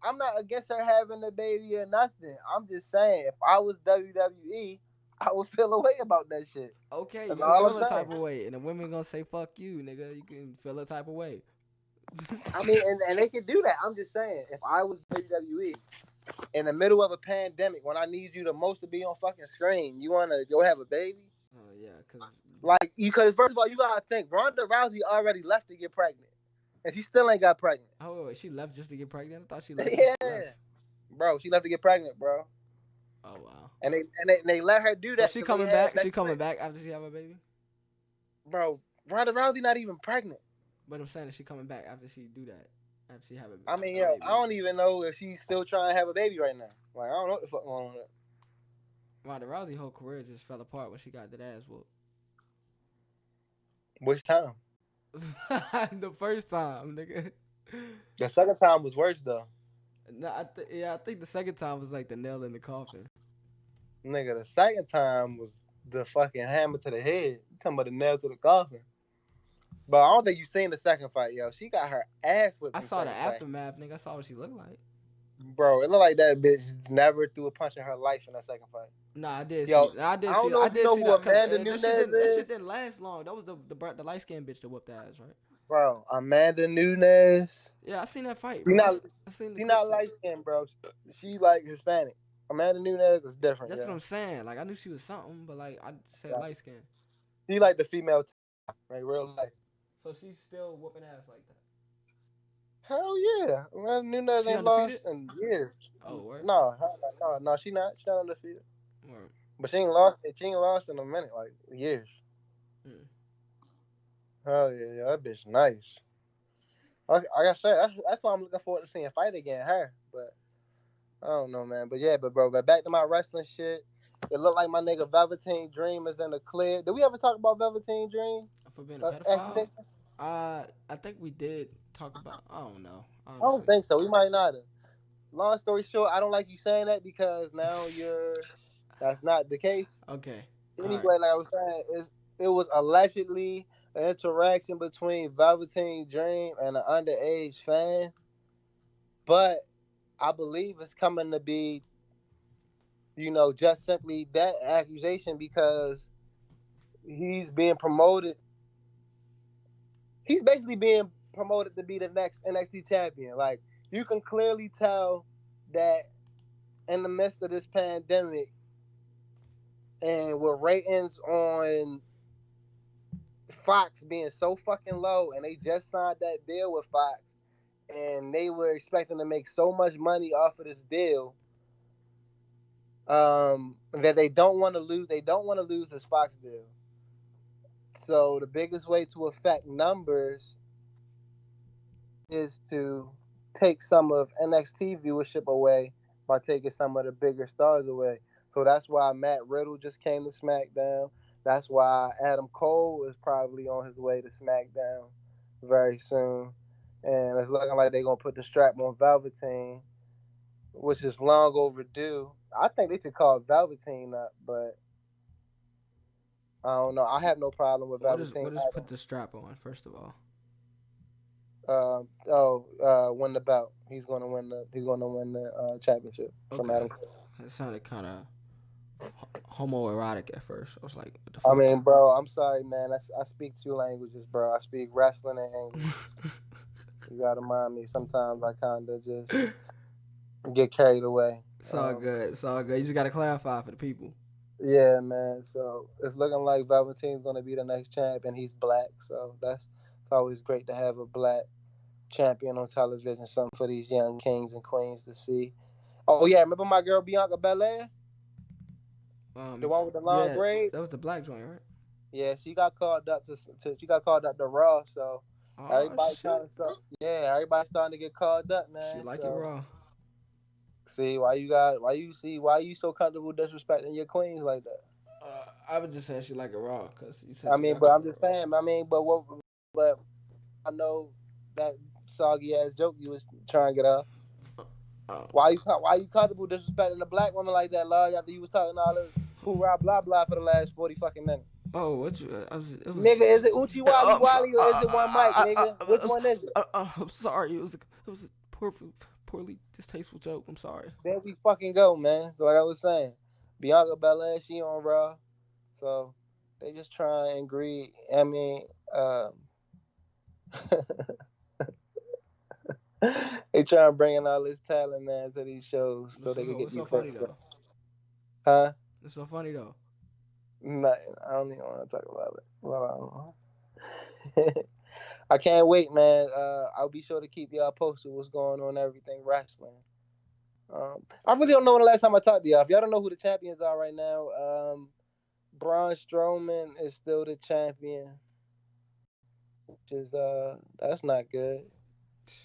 I'm not against her having the baby or nothing. I'm just saying, if I was WWE, I would feel a way about that shit. Okay, That's you can all I'm feel a saying. type of way, and the women gonna say fuck you, nigga. You can feel a type of way. I mean, and they can do that. I'm just saying, if I was WWE in the middle of a pandemic, when I need you the most to be on fucking screen, you wanna go have a baby? Oh yeah, cause Like, because first of all, you gotta think, Ronda Rousey already left to get pregnant, and she still ain't got pregnant. wait, she left just to get pregnant. I thought she left just left. Yeah, bro, she left to get pregnant, bro. Oh wow. And they let her do So that she because they coming had back. She next coming week. back after she have a baby. Bro, Ronda Rousey not even pregnant. But I'm saying that she coming back after she do that. After she have I mean, a yo, I baby. don't even know if she's still trying to have a baby right now. Like, I don't know what the fuck going on with Ronda Rousey whole career just fell apart when she got that ass whooped. which time. The first time, nigga. The second time was worse though. No, I think the second time was like the nail in the coffin. Nigga, the second time was the fucking hammer to the head. You talking about the nail to the coffin. But I don't think you seen the second fight, yo. She got her ass whipped I in the saw the second fight. aftermath, nigga. I saw what she looked like. Bro, it looked like that bitch never threw a punch in her life in that second fight. Nah, I did Yo, see. I I did don't see. know I if you did know see who that because Amanda Nunes that is. shit didn't last long. That was the light skinned bitch that whooped the ass, right? Bro, Amanda Nunes. Yeah, I seen that fight, She bro. not I seen the she not clips of it. light skinned, bro. She like Hispanic. Amanda Nunes is different, That's what yo. I'm saying. Like I knew she was something, but like I said, Like, light skin. she like the female like real life. So she's still whooping ass like that. Hell yeah. Amanda Nunes She ain't lost undefeated? in years. Oh, where? No, no, she not. She not undefeated. Where? But she ain't lost. She ain't lost in a minute, like years. Hmm. Hell yeah, yeah, that bitch nice. Like I said, that's why I'm looking forward to seeing fight again. Her, but I don't know, man. But yeah, but back to my wrestling shit. It looked like my nigga Velveteen Dream is in the clear. Did we ever talk about Velveteen Dream? For being a pedophile? Accusation? I think we did talk about. I don't know, I don't honestly. think so. We might not have. Long story short, I don't like you saying that because now that's not the case. Okay. All right. Anyway, like I was saying, it was allegedly an interaction between Velveteen Dream and an underage fan, but I believe it's coming to be, just simply that accusation because he's being promoted. He's basically being promoted to be the next NXT champion. Like, you can clearly tell that in the midst of this pandemic, and with ratings on Fox being so fucking low, and they just signed that deal with Fox, and they were expecting to make so much money off of this deal, that they don't want to lose. They don't want to lose this Fox deal. So the biggest way to affect numbers is to take some of NXT viewership away by taking some of the bigger stars away. So that's why Matt Riddle just came to SmackDown. That's why Adam Cole is probably on his way to SmackDown very soon. And it's looking like they're going to put the strap on Velveteen, which is long overdue. I think they should call Velveteen up, but I don't know. I have no problem with Velveteen. What is put the strap on? First of all, win the belt. He's gonna win the championship from okay, Adam Cole. it sounded kind of homoerotic at first. I was like, what the I fuck? mean, bro, I'm sorry, man. I speak two languages, bro. I speak wrestling and English. You gotta mind me. Sometimes I kinda just get carried away. It's all good. It's all good. You just gotta clarify for the people. Yeah, man. So it's looking like Velveteen's gonna be the next champ, and he's black. So it's always great to have a black champion on television. Something for these young kings and queens to see. Oh yeah, remember my girl Bianca Belair, the one with the long Yeah, braids? that was the black joint, right? Yeah, she got called up she got called up to Raw. So Oh everybody shit, everybody's starting to get called up, she man. like it So raw. see why you so comfortable disrespecting your queens like that? I would just say she like it raw because you said I she mean, got but called I'm up just raw. saying. I mean, but I know that soggy ass joke you was trying to get off. Oh, Why you comfortable disrespecting a black woman like that, Lord? After you was talking all this hoorah blah blah for the last 40 fucking minutes. oh, what you? I was. It was. Nigga, is it Uchi Wally I'm sorry. Wally or is it one mic, nigga? Which one is it? I'm sorry. It was a poorly distasteful joke. I'm sorry. There we fucking go, man. Like I was saying, Bianca Belair, she on Raw, so they just try and greed. I mean, they try and bring in all this talent, man, to these shows so they can get What's these so funny fans. though? Huh? It's so funny though. Nothing. I don't even want to talk about it. Well, I can't wait, man. I'll be sure to keep y'all posted what's going on, everything wrestling. I really don't know when the last time I talked to y'all. If y'all don't know who the champions are right now, Braun Strowman is still the champion, which is that's not good,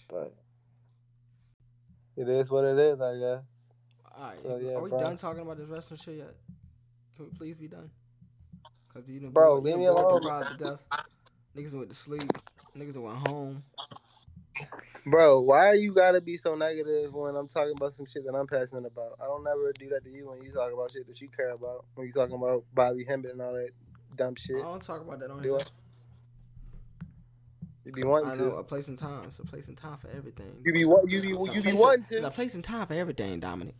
but it is what it is, I guess. All right, So yeah, are we bro. done talking about this wrestling shit yet? Can we please be done? Cause Bro, you leave done me bored the alone. crowd to death. Niggas went to sleep. Niggas went home. Bro, why you gotta be so negative when I'm talking about some shit that I'm passionate about? I don't never do that to you when you talk about shit that you care about. When you talking about Bobby Hemmitt and all that dumb I shit. don't talk about that on Do here. I? You be wanting I know to. a place and time. It's a place and time for everything. You be what? You be wanting It's to. a place and time for everything, Dominic.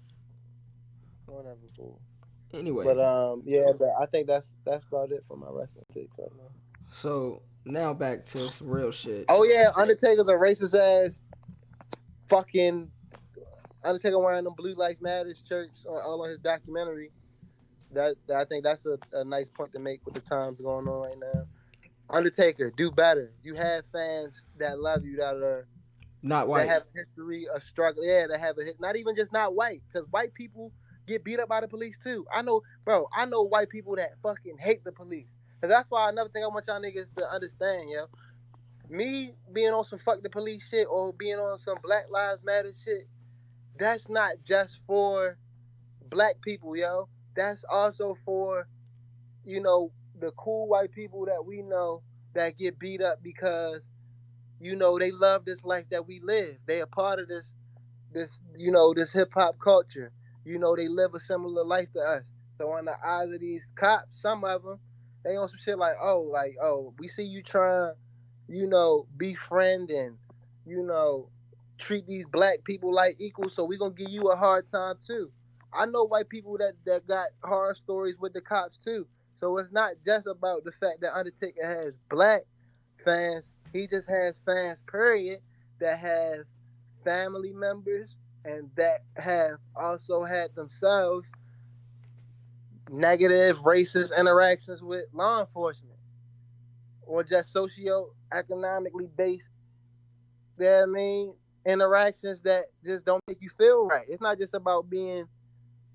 Whatever, fool. Anyway, But yeah, but I think that's about it for my wrestling takes right now. so now back to some real shit. Oh yeah, Undertaker's a racist ass fucking Undertaker wearing them Blue Lives Matters shirts all on his documentary. That I think that's a nice point to make with the times going on right now. Undertaker, do better. You have fans that love you Not that white. have a history of struggle. Yeah, that have not even just not white, because white people get beat up by the police too. I know, bro. I know white people that fucking hate the police. And that's why another thing I want y'all niggas to understand, yo. Me being on some fuck the police shit or being on some Black Lives Matter shit, that's not just for black people, yo. That's also for, the cool white people that we know that get beat up because, they love this life that we live. They are part of this hip hop culture. They live a similar life to us. So in the eyes of these cops, some of them, they on some shit like, we see you trying, befriend and, you know, treat these black people like equals, so we gonna give you a hard time too. I know white people that got horror stories with the cops too. So it's not just about the fact that Undertaker has black fans. He just has fans, period, that have family members and that have also had themselves negative racist interactions with law enforcement or just socio-economically based, you know what I mean, interactions that just don't make you feel right. It's not just about being,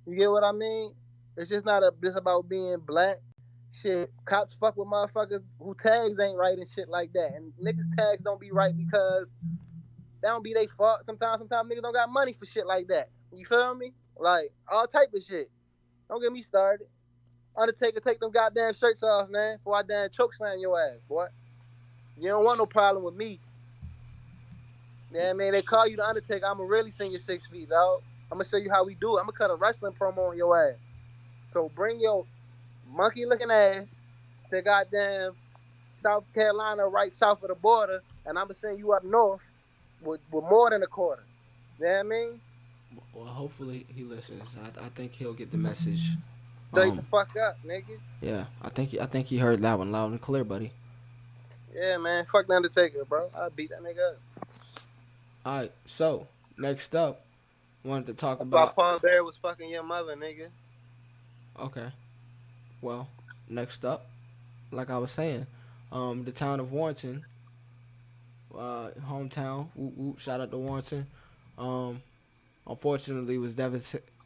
you get what I mean? It's just not just about being black. Shit, cops fuck with motherfuckers who tags ain't right and shit like that. And niggas tags don't be right because that don't be they fault. Sometimes niggas don't got money for shit like that. You feel me? Like all type of shit. Don't get me started. Undertaker, take them goddamn shirts off, man, before I damn choke slam your ass, boy. You don't want no problem with me. Yeah, man, they call you the Undertaker. I'ma really send you 6 feet, dog. I'm gonna show you how we do it. I'm gonna cut a wrestling promo on your ass. So bring your monkey looking ass to goddamn South Carolina, right south of the border, and I'm gonna send you up north with more than a quarter. You know what I mean? Well, hopefully he listens. I think he'll get the message. Straight the fuck up, nigga. Yeah, I think he heard that one loud and clear, buddy. Yeah, man. Fuck the Undertaker, bro. I'll beat that nigga up. All right, so next up, wanted to talk I thought about. Paul Bear was fucking your mother, nigga. Okay, well, next up, like I was saying, the town of Warrenton, hometown. Whoop, whoop, shout out to Warrenton. Um, unfortunately, was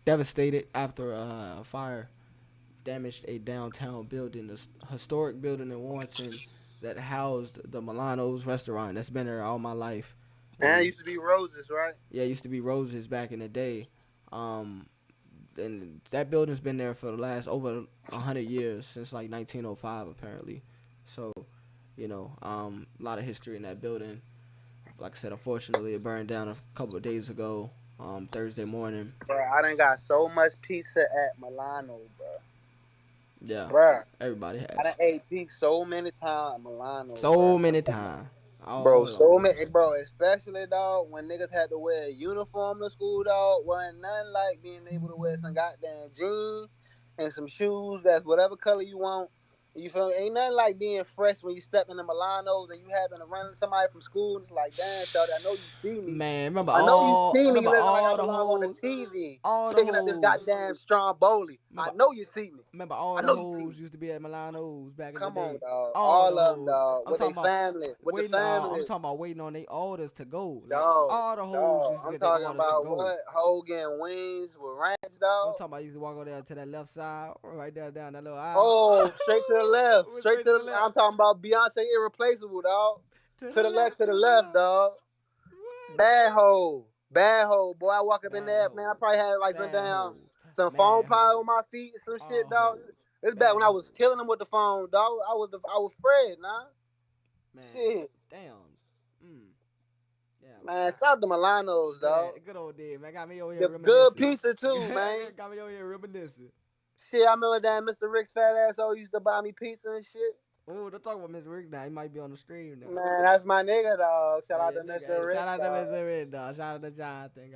devastated after a fire damaged a downtown building, a historic building in Warrenton that housed the Milano's restaurant. That's been there all my life. And it And used to be Roses, right? yeah, it used to be Roses back in the day. Um, and that building's been there for the last over 100 years, since like 1905 apparently. So, a lot of history in that building. Like I said, unfortunately, it burned down a couple of days ago, Thursday morning. Bro, I done got so much pizza at Milano, bro. Yeah, Bro, everybody I done has. ate pizza so many times at Milano, So bro. many times. Bro, All so over. many, bro, especially, dog, when niggas had to wear a uniform to school, dog, wasn't nothing like being able to wear some goddamn jeans and some shoes that's whatever color you want. You feel me? Ain't nothing like being fresh when you step into Milano's and you happen to run into somebody from school and it's like, damn, shawty, I know you see me. Man, I know you see me remember looking like I all the belong on the hoes, TV, all the picking up this hoes. goddamn Stromboli. I Remember, know you see me. remember all I the know you see me. hoes used to be at Milano's back in the Come on, day. dog. All All the of them, hoes. dog. I'm With their talking about family. With the waiting. I'm family. talking about waiting on their orders to go. Like Dog, all the hoes dog. used to I'm get their talking orders to about go. what? Hogan wings with ranch, I'm dog. talking about used to walk over there to that left side, right there down that little aisle. Oh, straight to the left. Went Straight straight to to the the left. I'm talking about Beyonce irreplaceable, dog. To To the the left, left. to To the the left, left. dog. What? Bad hole. Bad hole. Boy, I walk up in Bad there, man. I hoes. probably had like Sad hoes. some phone Mad pile on hoes. my feet, some shit, All dog. hoes. It's back when Bad I was hoes. killing them with the phone, dog. I was Fred, nah. Man, Shit. damn. Mm. Yeah, Man, man. shout out to Milano's, dog. Good old day, man. Got me over here The good reminiscing. pizza too, man. Got me over here reminiscing. Shit, I remember that Mr. Rick's fat asshole used to buy me pizza and shit. Oh, don't talk about Mr. Rick now. He might be on the stream now. Man, that's my nigga, dog. Shout out Hey, to nigga, Mr. hey, Rick, shout out to dog. Mr. Rick, dog. Shout out to Jonathan,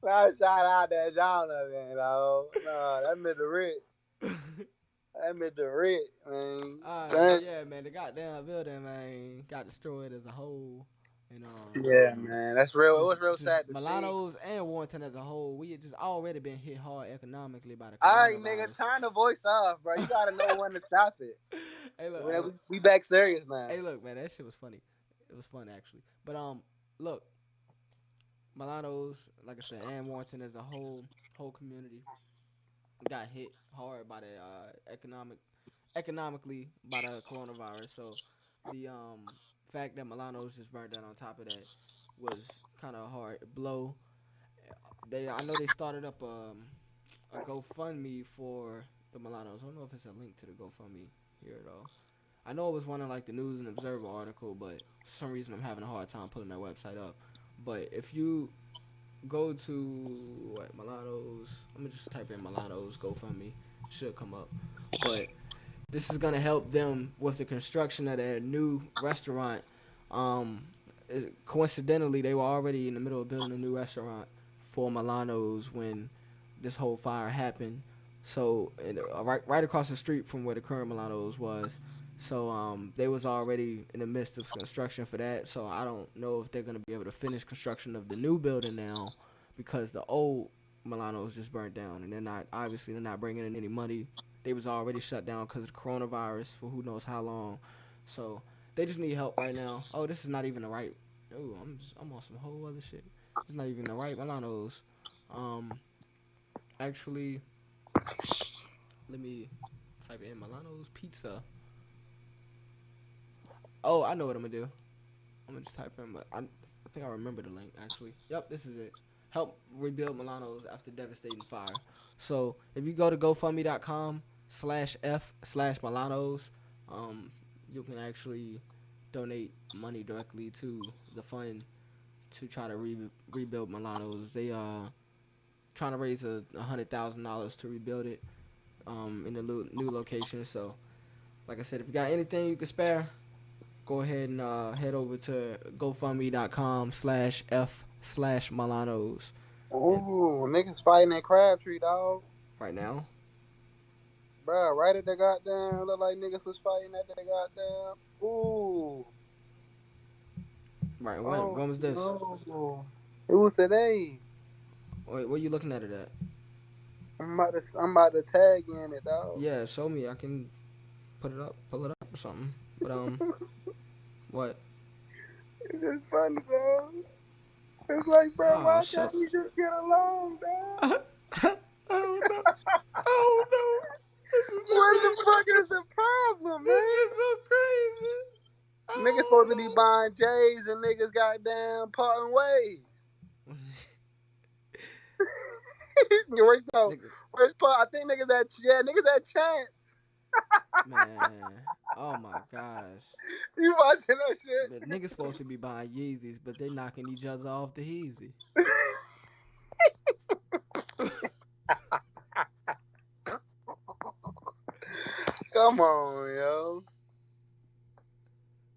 Now shout out that Jonathan, dog. No, that Mr. Rick. goddamn. That Mr. Rick, man. Yeah, man. The goddamn building, man, got destroyed as a whole. And Yeah, man. That's real. It was real just sad to see. Milano's and Warrenton as a whole, we had just already been hit hard economically by the All right, nigga, coronavirus. turn the voice off, bro. You gotta know when to stop it. Hey, look. We back serious now. Hey, look, man. That shit was funny. It was fun actually. But look, Milano's, like I said, and Warrenton as a whole community got hit hard by the economically by the coronavirus. So the fact that Milano's just burned down on top of that was kind of a hard blow. I know they started up a GoFundMe for the Milanos. I don't know if it's a link to the GoFundMe here though. I know it was one of like the News and Observer article, but for some reason I'm having a hard time pulling that website up. But if you go to Milano's, let me just type in Milano's GoFundMe, it should come up. But this is gonna help them with the construction of their new restaurant. Coincidentally, they were already in the middle of building a new restaurant for Milano's when this whole fire happened. So, right across the street from where the current Milano's was, So they was already in the midst of construction for that. So I don't know if they're gonna be able to finish construction of the new building now, because the old Milano was just burnt down, and they're not bringing in any money. They was already shut down because of the coronavirus for who knows how long. So they just need help right now. Oh, this is not even the right. Oh, I'm on some whole other shit. It's not even the right Milanos. Um, actually, let me type in Milano's Pizza. Oh, I know what I'm gonna do. I'm gonna just type in, but I think I remember the link actually. Yep, this is it. Help rebuild Milano's after devastating fire. So if you go to GoFundMe.com/F/Milano's, you can actually donate money directly to the fund to try to rebuild Milano's. They trying to raise $100,000 to rebuild it in the new location. So like I said, if you got anything you can spare, go ahead and head over to GoFundMe.com/F/Milanos. And Ooh, niggas fighting at Crabtree, dog. right now, Bro, right at the goddamn, look like niggas was fighting at the goddamn. Ooh. right, Oh, when was this? no. It was today. Wait, where you looking at it at? I'm about to tag you in it, dog. Yeah, show me. I can pull it up or something. But what? It's just funny, bro. It's like, bro, Oh, why show. can't we just get along, dog? Oh no! Oh no! This is so What the crazy! fuck is the problem, This man? is so crazy! Niggas supposed to Oh be buying J's and niggas goddamn parting ways. no! Where's no? Niggas, Where's part? I think niggas at chance. man. Oh my gosh. You watching that shit? The niggas supposed to be buying Yeezys, but they knocking each other off the Yeezy. Come on, yo.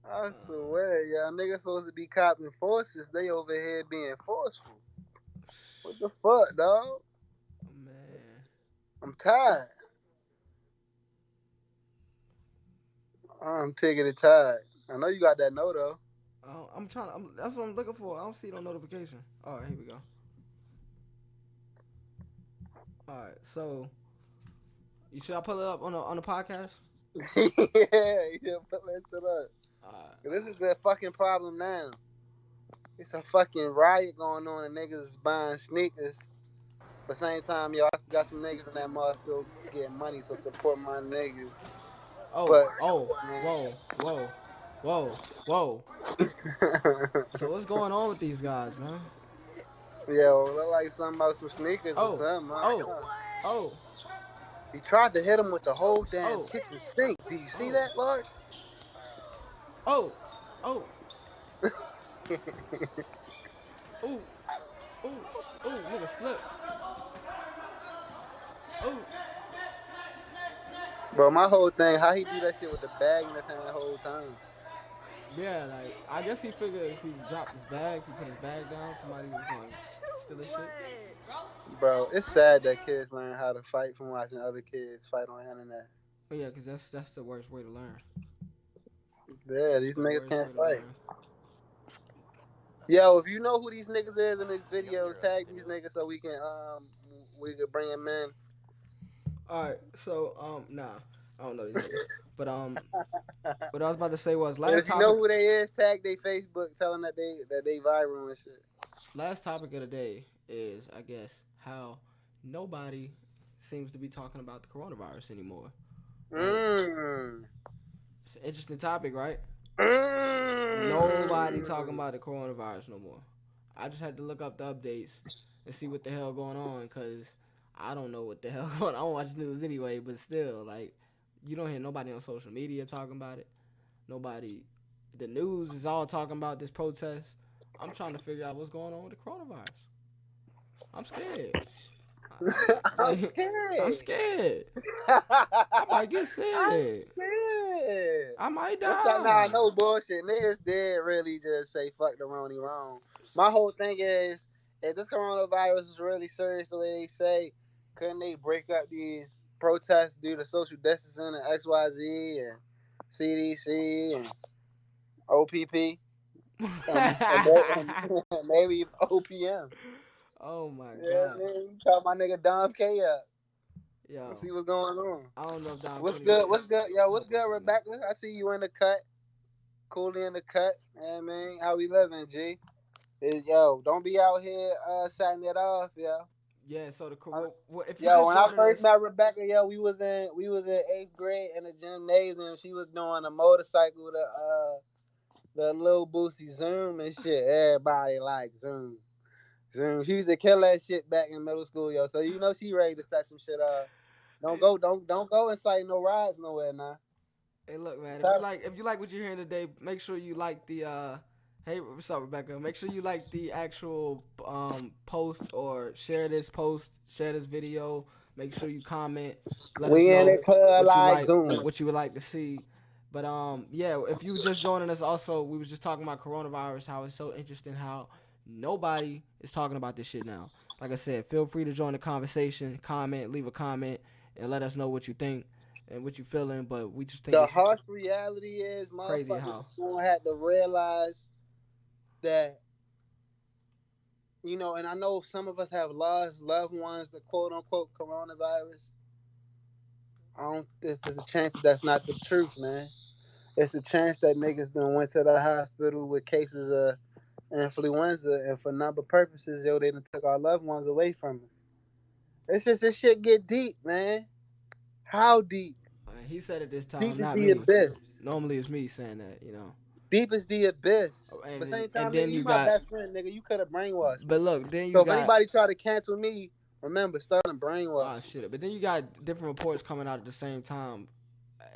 I Oh, swear, y'all niggas supposed to be copping forces. They over here being forceful. What the fuck, dog? man. I'm tired. I'm tickety tired. I know you got that note though. Oh, that's what I'm looking for. I don't see no notification. All right, here we go. All right, so you should I pull it up on the podcast? Yeah, put that shit up. All right. This is the fucking problem now. It's a fucking riot going on and niggas is buying sneakers. But same time, yo, I got some niggas in that mall still getting money, so support my niggas. Oh, But oh, whoa, whoa, whoa, whoa. So what's going on with these guys, man? yo, look like something about some sneakers or Oh, something. oh, oh, He tried to hit him with the whole damn oh, kitchen sink. Do you see oh, that, Lars? oh, oh, oh, oh, oh, nigga slip. Oh, Bro, my whole thing, how he do that shit with the bag in his hand the whole time? yeah, like I guess he figured if he dropped his bag, if he put his bag down, somebody was going to steal his shit. Bro, it's sad that kids learn how to fight from watching other kids fight on the internet. But yeah, cause that's the worst way to learn. Yeah, That's these the niggas worst can't way to fight. learn. Yo, if you know who these niggas is in this videos, tag these niggas so we can bring them in. All right, so nah, I don't know these niggas, but what I was about to say was And if you know who they is, tag their Facebook, tell them that they viral and shit. last topic of the day is I guess how nobody seems to be talking about the coronavirus anymore. Right? Mmm. It's an interesting topic, right? Nobody talking Mmm. about the coronavirus no more. I just had to look up the updates and see what the hell going on because I don't know what the hell going on. I don't watch news anyway, but still, like, you don't hear nobody on social media talking about it. Nobody, the news is all talking about this protest. I'm trying to figure out what's going on with the coronavirus. I'm scared. I'm Like, I'm scared. scared. I might get I'm sick. scared. I might Nah, die. no bullshit. Niggas did really just say fuck the Roni wrong. My whole thing is, if this coronavirus is really serious the way they say, couldn't they break up these protests due to social distancing and XYZ and CDC and OPP, and maybe OPM. Oh my Yeah, god. man. Call my nigga Dom K up. Let's Yo, see what's going on. I don't know if Dom What's Kennedy good? What's good? Yo, what's help us good, right now. Rebecca? I see you in the cut. Coolly in the cut. Yeah, man. How we living, G? Yo, don't be out here setting it off, yo. Yeah, so Uh, well, if you Yo, just when I joining first us, met Rebecca, yo, we was in 8th grade in the gymnasium. She was doing a motorcycle, the little Boosie Zoom and shit. Everybody like Zoom. Zoom. She used to kill that shit back in middle school, yo. So you know she ready to set some shit up. Don't go incite no rides nowhere now. hey, look, man. Tough. If you like what you're hearing today, make sure you like the Hey, what's up, Rebecca? Make sure you like the actual post or share this post, share this video. Make sure you comment. Let us We in know it club what you like like, Zoom. what you would like to see. But yeah, if you were just joining us, also we was just talking about coronavirus, how it's so interesting how nobody is talking about this shit now. Like I said, feel free to join the conversation, comment, leave a comment, and let us know what you think and what you feeling. But we just think The it's harsh reality is crazy motherfuckers how is gonna have to realize that, and I know some of us have lost loved ones, the quote unquote coronavirus. I don't there's a chance that's not the truth, man. It's a chance that niggas done went to the hospital with cases of influenza, and for number purposes, yo, they done took our loved ones away from us. It's just this shit get deep, man. How deep? he said it this Deep time, is not the me. abyss. Normally it's me saying that, you know. Deep is the abyss. Oh, But And same and time, nigga, then you you my got, best friend, nigga. You could have brainwashed me. but look, then you So if got, anybody try to cancel me, remember, starting oh brainwash. shit. But then you got different reports coming out at the same time,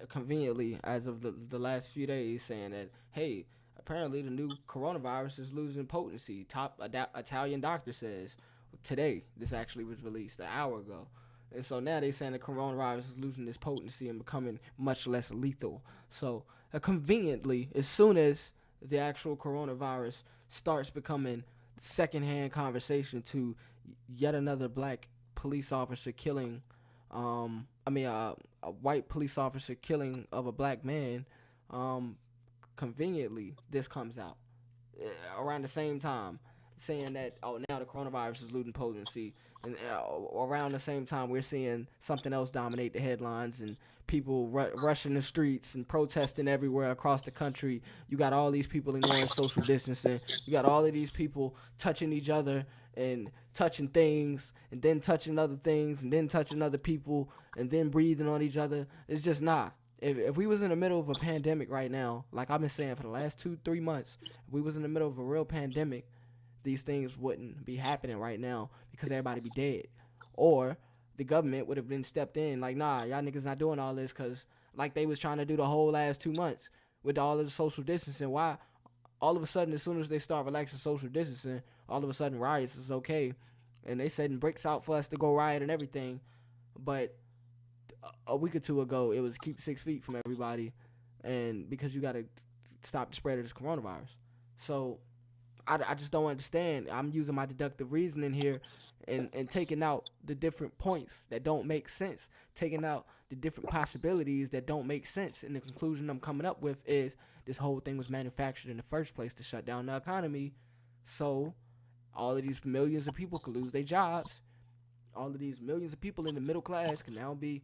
conveniently as of the last few days, saying that hey, apparently the new coronavirus is losing potency. Top Italian doctor says today. This actually was released an hour ago. And so now they saying the coronavirus is losing its potency and becoming much less lethal. So conveniently, as soon as the actual coronavirus starts becoming secondhand conversation to yet another black police officer killing, a white police officer killing of a black man, um, conveniently this comes out around the same time, saying that oh now the coronavirus is losing potency, and around the same time we're seeing something else dominate the headlines and people rushing the streets and protesting everywhere across the country. You got all these people ignoring social distancing. You got all of these people touching each other and touching things and then touching other things and then touching other people and then breathing on each other. It's just not. If we was in the middle of a pandemic right now, like I've been saying for the last 2-3 months, if we was in the middle of a real pandemic, these things wouldn't be happening right now because everybody be dead. Or the government would have been stepped in like, nah, y'all niggas not doing all this because like they was trying to do the whole last 2 months with all of the social distancing. Why? All of a sudden, as soon as they start relaxing social distancing, all of a sudden riots is okay. And they setting bricks out for us to go riot and everything. But a week or two ago, it was keep 6 feet from everybody. And because you got to stop the spread of this coronavirus. So I just don't understand. I'm using my deductive reasoning here and taking out the different points that don't make sense, taking out the different possibilities that don't make sense. And the conclusion I'm coming up with is this whole thing was manufactured in the first place to shut down the economy. So all of these millions of people could lose their jobs. All of these millions of people in the middle class can now be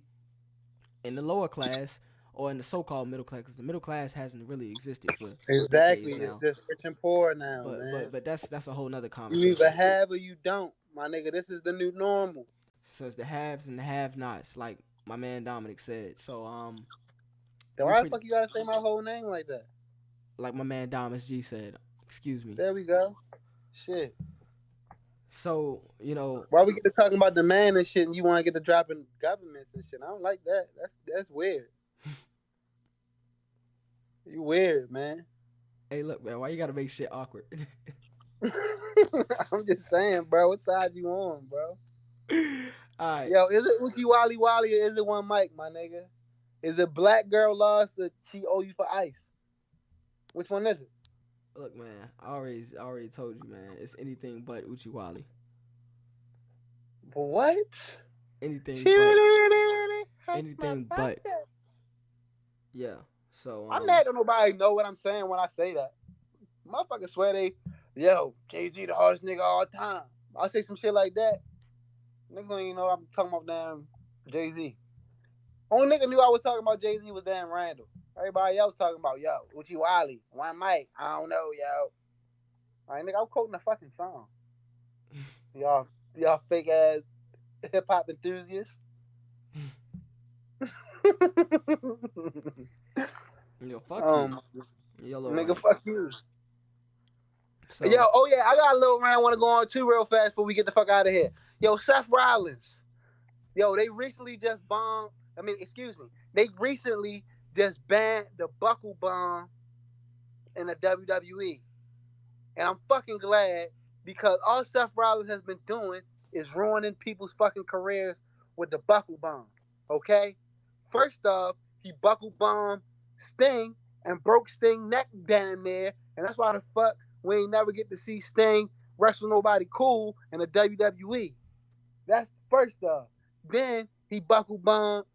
in the lower class or in the so-called middle class, because the middle class hasn't really existed for Exactly. decades It's now. just rich and poor now, But man. but but that's a whole nother You either conversation. have or you don't, my nigga. This is the new normal. So it's the haves and the have-nots, like my man Dominic said. So Then we why the pretty fuck you gotta say my whole name like that? like my man DomIsG said. Excuse me. There we go. Shit. So Why we get to talking about the man and shit, and you want to get to dropping governments and shit? I don't like that. That's weird. You weird, man. hey, look, man, why you gotta make shit awkward? I'm just saying, bro. What side you on, bro? All right, Yo, is it Uchi Wally Wally or is it one mic, my nigga? Is it black girl lost or she owe you for ice? Which one is it? look, man. I already told you, man. It's anything but Uchiwali. What? Anything She but really, really, really hurts my anything but pocket. yeah. So I'm mad that nobody know what I'm saying when I say that. Motherfuckers swear yo, Jay-Z the hardest nigga all time. I say some shit like that. Niggas don't even know I'm talking about damn Jay-Z. Only nigga knew I was talking about Jay-Z was damn Randall. Everybody else talking about, yo, Uchi Wally, One Mike, I don't know, yo. Alright, nigga, I'm quoting a fucking song. Y'all fake ass hip hop enthusiasts. yo, fuck you, yellow Nigga, rank. fuck you. Yo, So oh yeah, I got a little round I want to go on too real fast before we get the fuck out of here. Yo, Seth Rollins. Yo, they recently just bombed. I mean, excuse me. They recently just banned the buckle bomb in the WWE. And I'm fucking glad because all Seth Rollins has been doing is ruining people's fucking careers with the buckle bomb. Okay? First off, he buckle bombed Sting and broke Sting's neck down there. And that's why the fuck we ain't never get to see Sting wrestle nobody cool in the WWE. That's first off. Then he buckle bombed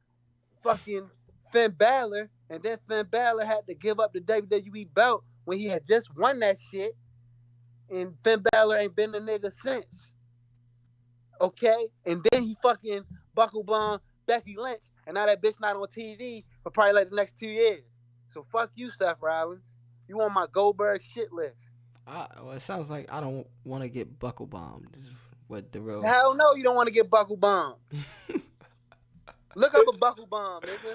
fucking Finn Balor, and then Finn Balor had to give up the WWE belt when he had just won that shit, and Finn Balor ain't been the nigga since. Okay? And then he fucking buckle bomb Becky Lynch, and now that bitch not on TV for probably like the next 2 years. So fuck you, Seth Rollins. You on my Goldberg shit list. well, it sounds like I don't want to get buckle bombed. Is what the real. Hell no, you don't want to get buckle bombed. Look up a buckle bomb, nigga.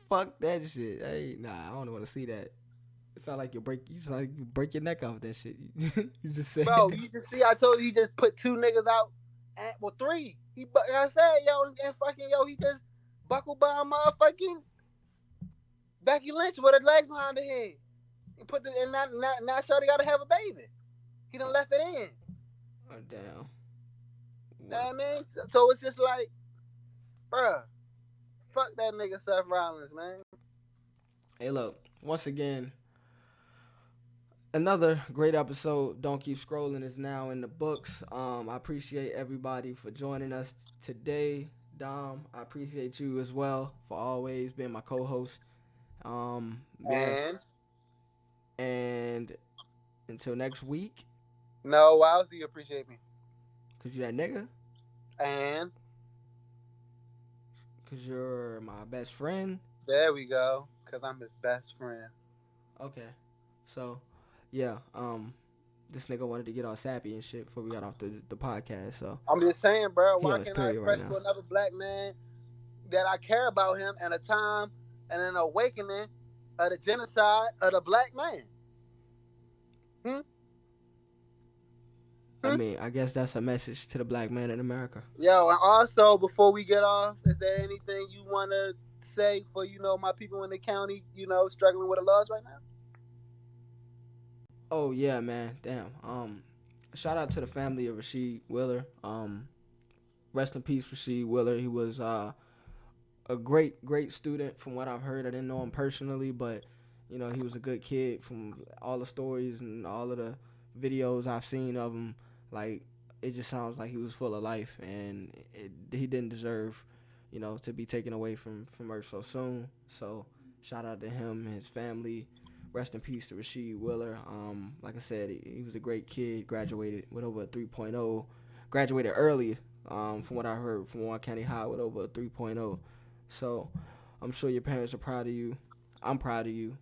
Fuck that shit. Hey, nah, I don't want to see that. It sound like you sound like you break your neck off that shit. You just said, bro. You just see, I told you, he just put 2 niggas out, and well 3. Like I said, yo, and fucking yo, he just buckle bomb motherfucking Becky Lynch with her legs behind her head. He put it in now. Shorty got to have a baby. He done left it in. oh damn. Know what I mean? So it's just like, bruh, fuck that nigga Seth Rollins, man. Hey, look, once again, another great episode. Don't Keep Scrolling is now in the books. I appreciate everybody for joining us today. Dom, I appreciate you as well for always being my co-host. Yeah, and until next week. No, why else do you appreciate me? Cause you that nigga. And Cause you're my best friend. there we go. Cause I'm his best friend. Okay, so yeah, this nigga wanted to get all sappy and shit before we got off the podcast. So I'm just saying, bro. he Why on his can't I period right express now. to another black man that I care about him and a time and an awakening of the genocide of the black man? I mean, I guess that's a message to the black man in America. Yo, and also before we get off, is there anything you want to say for my people in the county, struggling with the laws right now? Oh yeah, man. Damn. Shout out to the family of Rasheed Wheeler. Rest in peace, Rasheed Wheeler. He was a great student from what I've heard. I didn't know him personally, but he was a good kid from all the stories and all of the videos I've seen of him. Like, it just sounds like he was full of life, and he didn't deserve, to be taken away from Earth so soon. So shout out to him and his family. Rest in peace to Rasheed Wheeler. Like I said, he was a great kid. Graduated with over a 3.0. Graduated early, from what I heard, from Warren County High with over a 3.0. So I'm sure your parents are proud of you. I'm proud of you.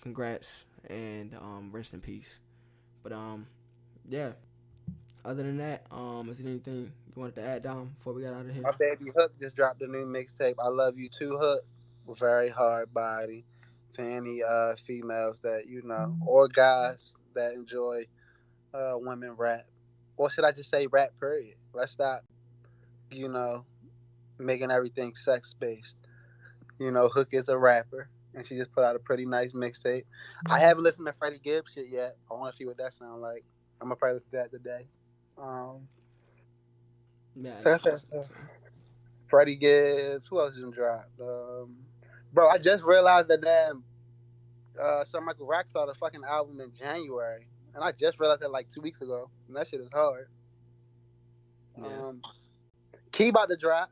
Congrats, and rest in peace. But yeah. Other than that, is there anything you wanted to add, Dom, before we got out of here? My baby Hook just dropped a new mixtape. I Love You Too, Hook. Very hard body. For any females that or guys that enjoy women rap, or should I just say rap? Period. Let's stop, making everything sex based. Hook is a rapper, and she just put out a pretty nice mixtape. I haven't listened to Freddie Gibbs shit yet. I want to see what that sounds like. I'm gonna probably listen to that today. Yeah. Freddie Gibbs. Who else didn't drop? Bro, I just realized that damn Sir Michael Rack started a fucking album in January, and I just realized that like 2 weeks ago. And that shit is hard. Yeah. Key about to drop.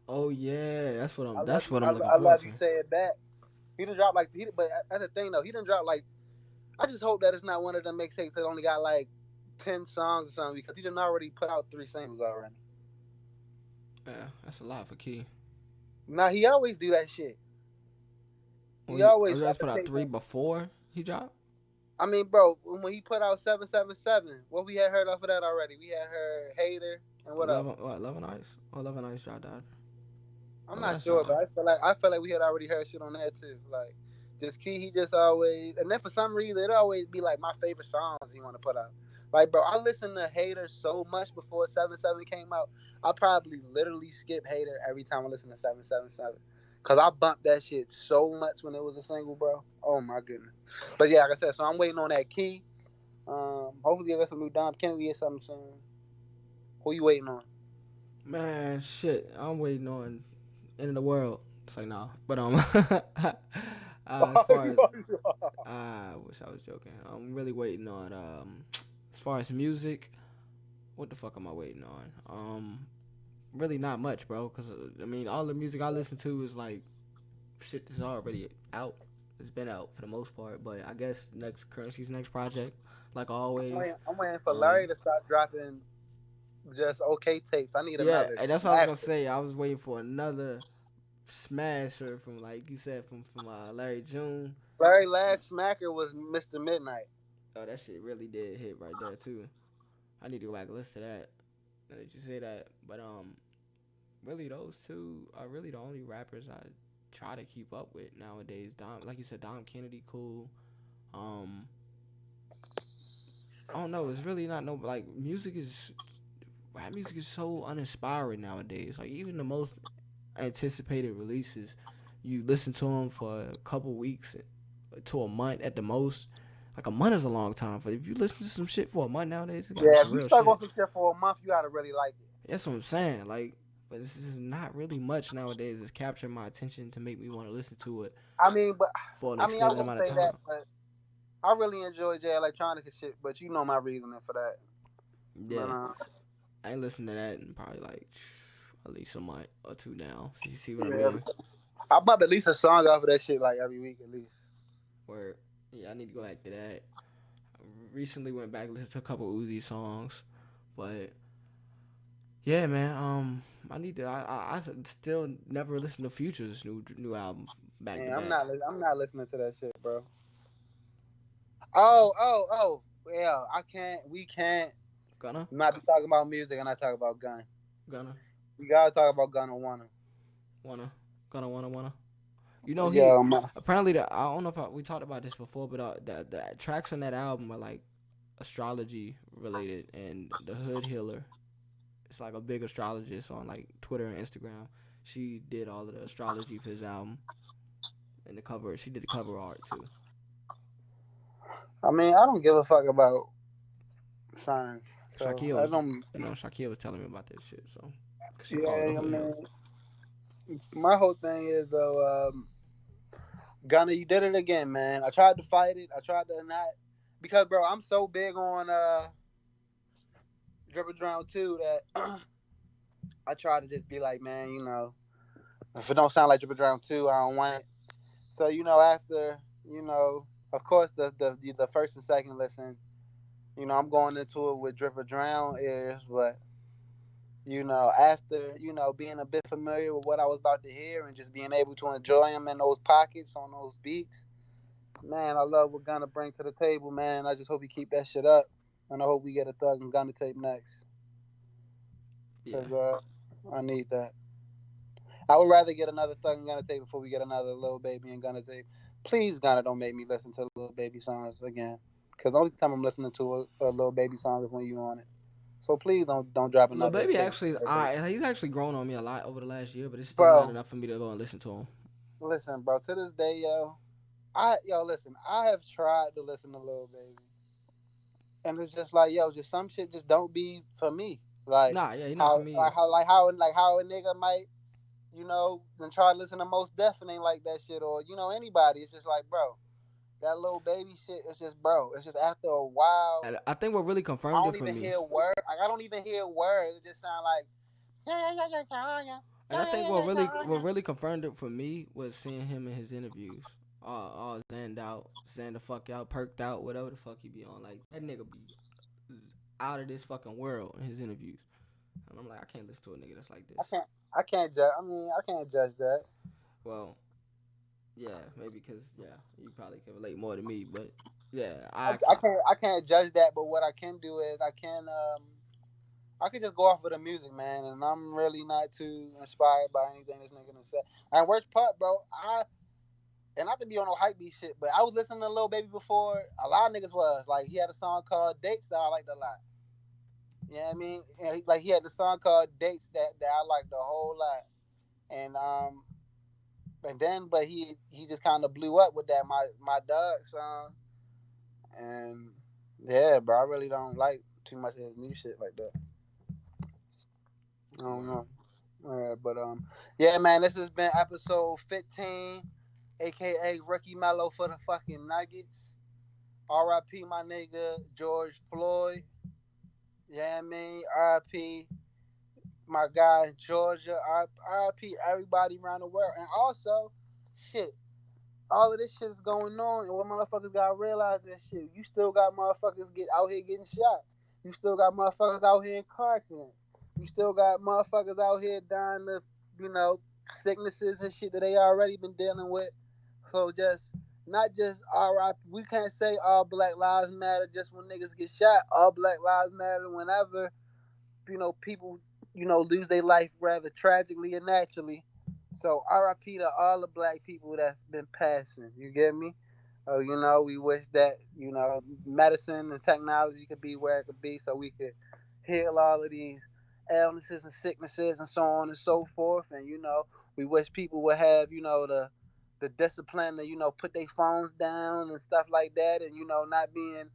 Oh yeah, that's what I'm looking I forward love to. you. Say it back. He done dropped like but that's the thing though. He done dropped like. I just hope that it's not one of them mixtapes that only got like 10 songs or something because he done already put out 3 singles already. Yeah, that's a lot for Key. Now he always do that shit. Well, He you always guys drop put a out tape. 3 before he dropped. I mean, bro, when he put out 777, what we had heard off of that already? We had heard Hater and what else? Love and Ice. Oh, Love and Ice dropped out. I'm Oh, not that's sure, but not. I feel like we had already heard shit on that too. Like just Key, he just always and then for some reason it always be like my favorite songs he want to put out. Like bro, I listened to Hater so much before 77 came out. I probably literally skip Hater every time I listen to 777. Cause I bumped that shit so much when it was a single, bro. Oh my goodness. But yeah, like I said, so I'm waiting on that Key. Hopefully I get some new Dom Kennedy or something soon. Who you waiting on? Man, shit. I'm waiting on End of the World. It's like nah, but as far as I wish I was joking. I'm really waiting on as far as music. What the fuck am I waiting on? Really not much, bro. Cause I mean, all the music I listen to is like shit that's already out. It's been out for the most part, but I guess next Currency's next project, like always. I'm waiting for Larry Um, to start dropping just okay tapes. I need yeah, another and that's what I was gonna smash. say. I was waiting for another smasher from like you said from Larry June. Larry last smacker was Mr. Midnight. Oh, that shit really did hit right there too. I need to go back and listen to that. Now that you say that, but really those two are really the only rappers I try to keep up with nowadays. Dom, like you said, Dom Kennedy, cool. Um, I don't know. It's really not no like music is rap music is so uninspiring nowadays. Like even the most anticipated releases, you listen to them for a couple weeks to a month at the most. Like a month is a long time. But if you listen to some shit for a month nowadays, it gotta be Yeah, some if you real stuck shit. on some shit for a month, you gotta really like it. That's what I'm saying. Like, but this is not really much nowadays. It's capturing my attention to make me want to listen to it I mean, but for an I extended won't amount of say that, time. but I really enjoy J Electronica shit. But you know my reasoning for that. But Yeah, I ain't listened to that in probably like at least a month or two now. So you see what I yeah, mean? I bump at least a song off of that shit like every week at least. Where yeah, I need to go back to that. I recently went back and listened to a couple Uzi songs, but yeah, man. I need to. I still never listened to Future's new album back to Man, back. I'm not listening to that shit, bro. Oh. Yeah, I can't. We can't Gonna, not be talking about music and not talk about gun. gonna, We gotta talk about gun and wanna. wanna, wanna. You know he Yeah, apparently I don't know if we talked about this before, but the tracks on that album are like astrology related, and the Hood Healer, it's like a big astrologist on like Twitter and Instagram. She did all of the astrology for his album and the cover. She did the cover art too. I mean, I don't give a fuck about signs, so Shaquille I was, don't. Shaquille was telling me about this shit. So, cause she followed the Yeah, I Hood Healer. mean, my whole thing is though, Gunna, you did it again, man. I tried to fight it. I tried to not because, bro, I'm so big on Dribble Drown too that I try to just be like, man, if it don't sound like Dribble Drown 2, I don't want it. So, after, of course, the first and second listen, I'm going into it with Dripper Drown ears, but, after, being a bit familiar with what I was about to hear and just being able to enjoy them in those pockets on those beats, man, I love what Gunna bring to the table, man. I just hope he keep that shit up, and I hope we get a Thug and Gunna tape next, Yeah. because I need that. I would rather get another Thug and Gunna tape before we get another Lil Baby and Gunna tape. Please, Gunna, don't make me listen to Lil Baby songs again. Because the only time I'm listening to a Lil Baby song is when you on it. So please don't drop Lil another Baby tape. actually, he's actually grown on me a lot over the last year, but it's still not Bro, enough for me to go and listen to him. listen, bro. To this day, listen. I have tried to listen to Lil Baby, and it's just like, just some shit just don't be for me. Like Nah, yeah, he's not for how, me like either. how, like how, like how a nigga might, then try to listen to Most Def and ain't like that shit, or anybody. It's just like, bro, that Little Baby shit. It's just, bro. It's just after a while, And I think what really I confirmed it don't for even me, hear words. Like I don't even hear words. It just sound like and I think what really confirmed it for me was seeing him in his interviews. all zanned out, zanned the fuck out, perked out, whatever the fuck he be on. Like that nigga be out of this fucking world in his interviews. And I'm like, I can't listen to a nigga that's like I this. can't. I can't judge. I mean, I can't judge that. Well, yeah, maybe because yeah, you probably can relate more to me, but yeah, I, I I can't. can't. I can't judge that. But what I can do is I can. I could just go off of the music, man, and I'm really not too inspired by anything this nigga gonna say. And worst part, bro, and not to be on no hype beat shit, but I was listening to Lil Baby before. A lot of niggas was like, he had a song called Dates that I liked a lot. You know what I mean? And he had the song called Dates that I liked a whole lot. And he just kind of blew up with that my dog song. And yeah, bro, I really don't like too much of his new shit like that. I don't Word. know. But yeah, man, this has been episode 15, aka Rookie Mello for the fucking Nuggets. R.I.P. my nigga George Floyd. Yeah, I mean, R.I.P. my guy in Georgia. R.I.P. everybody around the world. And also, shit, all of this shit is going on, and what motherfuckers gotta realize is shit. You still got motherfuckers get out here getting shot. You still got motherfuckers out here in car accidents. You still got motherfuckers out here dying of, sicknesses and shit that they already been dealing with. So just not just RIP. We can't say all Black Lives Matter just when niggas get shot. All Black Lives Matter whenever people lose their life rather tragically and naturally. So RIP to all the black people that's been passing. You get me? We wish that medicine and technology could be where it could be, so we could heal all of these illnesses and sicknesses and so on and so forth. And we wish people would have the discipline to put their phones down and stuff like that, and not being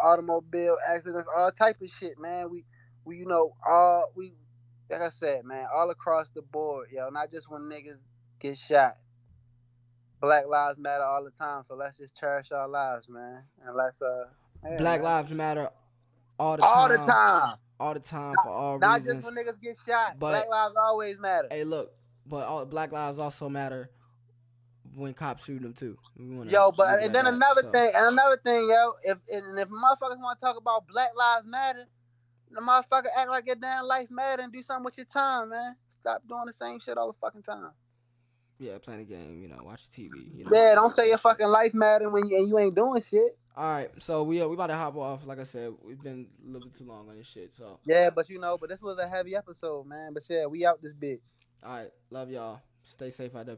automobile accidents, all type of shit, man. All we like I said, man, all across the board, not just when niggas get shot. Black lives matter all the time, so let's just cherish our lives, man. And yeah, Black man. Lives Matter All the time. all the time Not, for all not just reasons. when niggas get shot. Black But lives always matter. hey, look, but all Black Lives also matter when cops shoot them too. We want to Yo, but leave it and at then that. So another thing, yo, if motherfuckers want to talk about Black Lives Matter, the motherfucker act like your damn life matter and do something with your time, man. Stop doing the same shit all the fucking time. yeah, playing the game, watch TV, Yeah, don't say that your shit. fucking life matter when you ain't doing shit. All right, so we about to hop off. Like I said, we've been a little bit too long on this shit. So Yeah, but this was a heavy episode, man. But yeah, we out this bitch. all right, love y'all. Stay safe out there.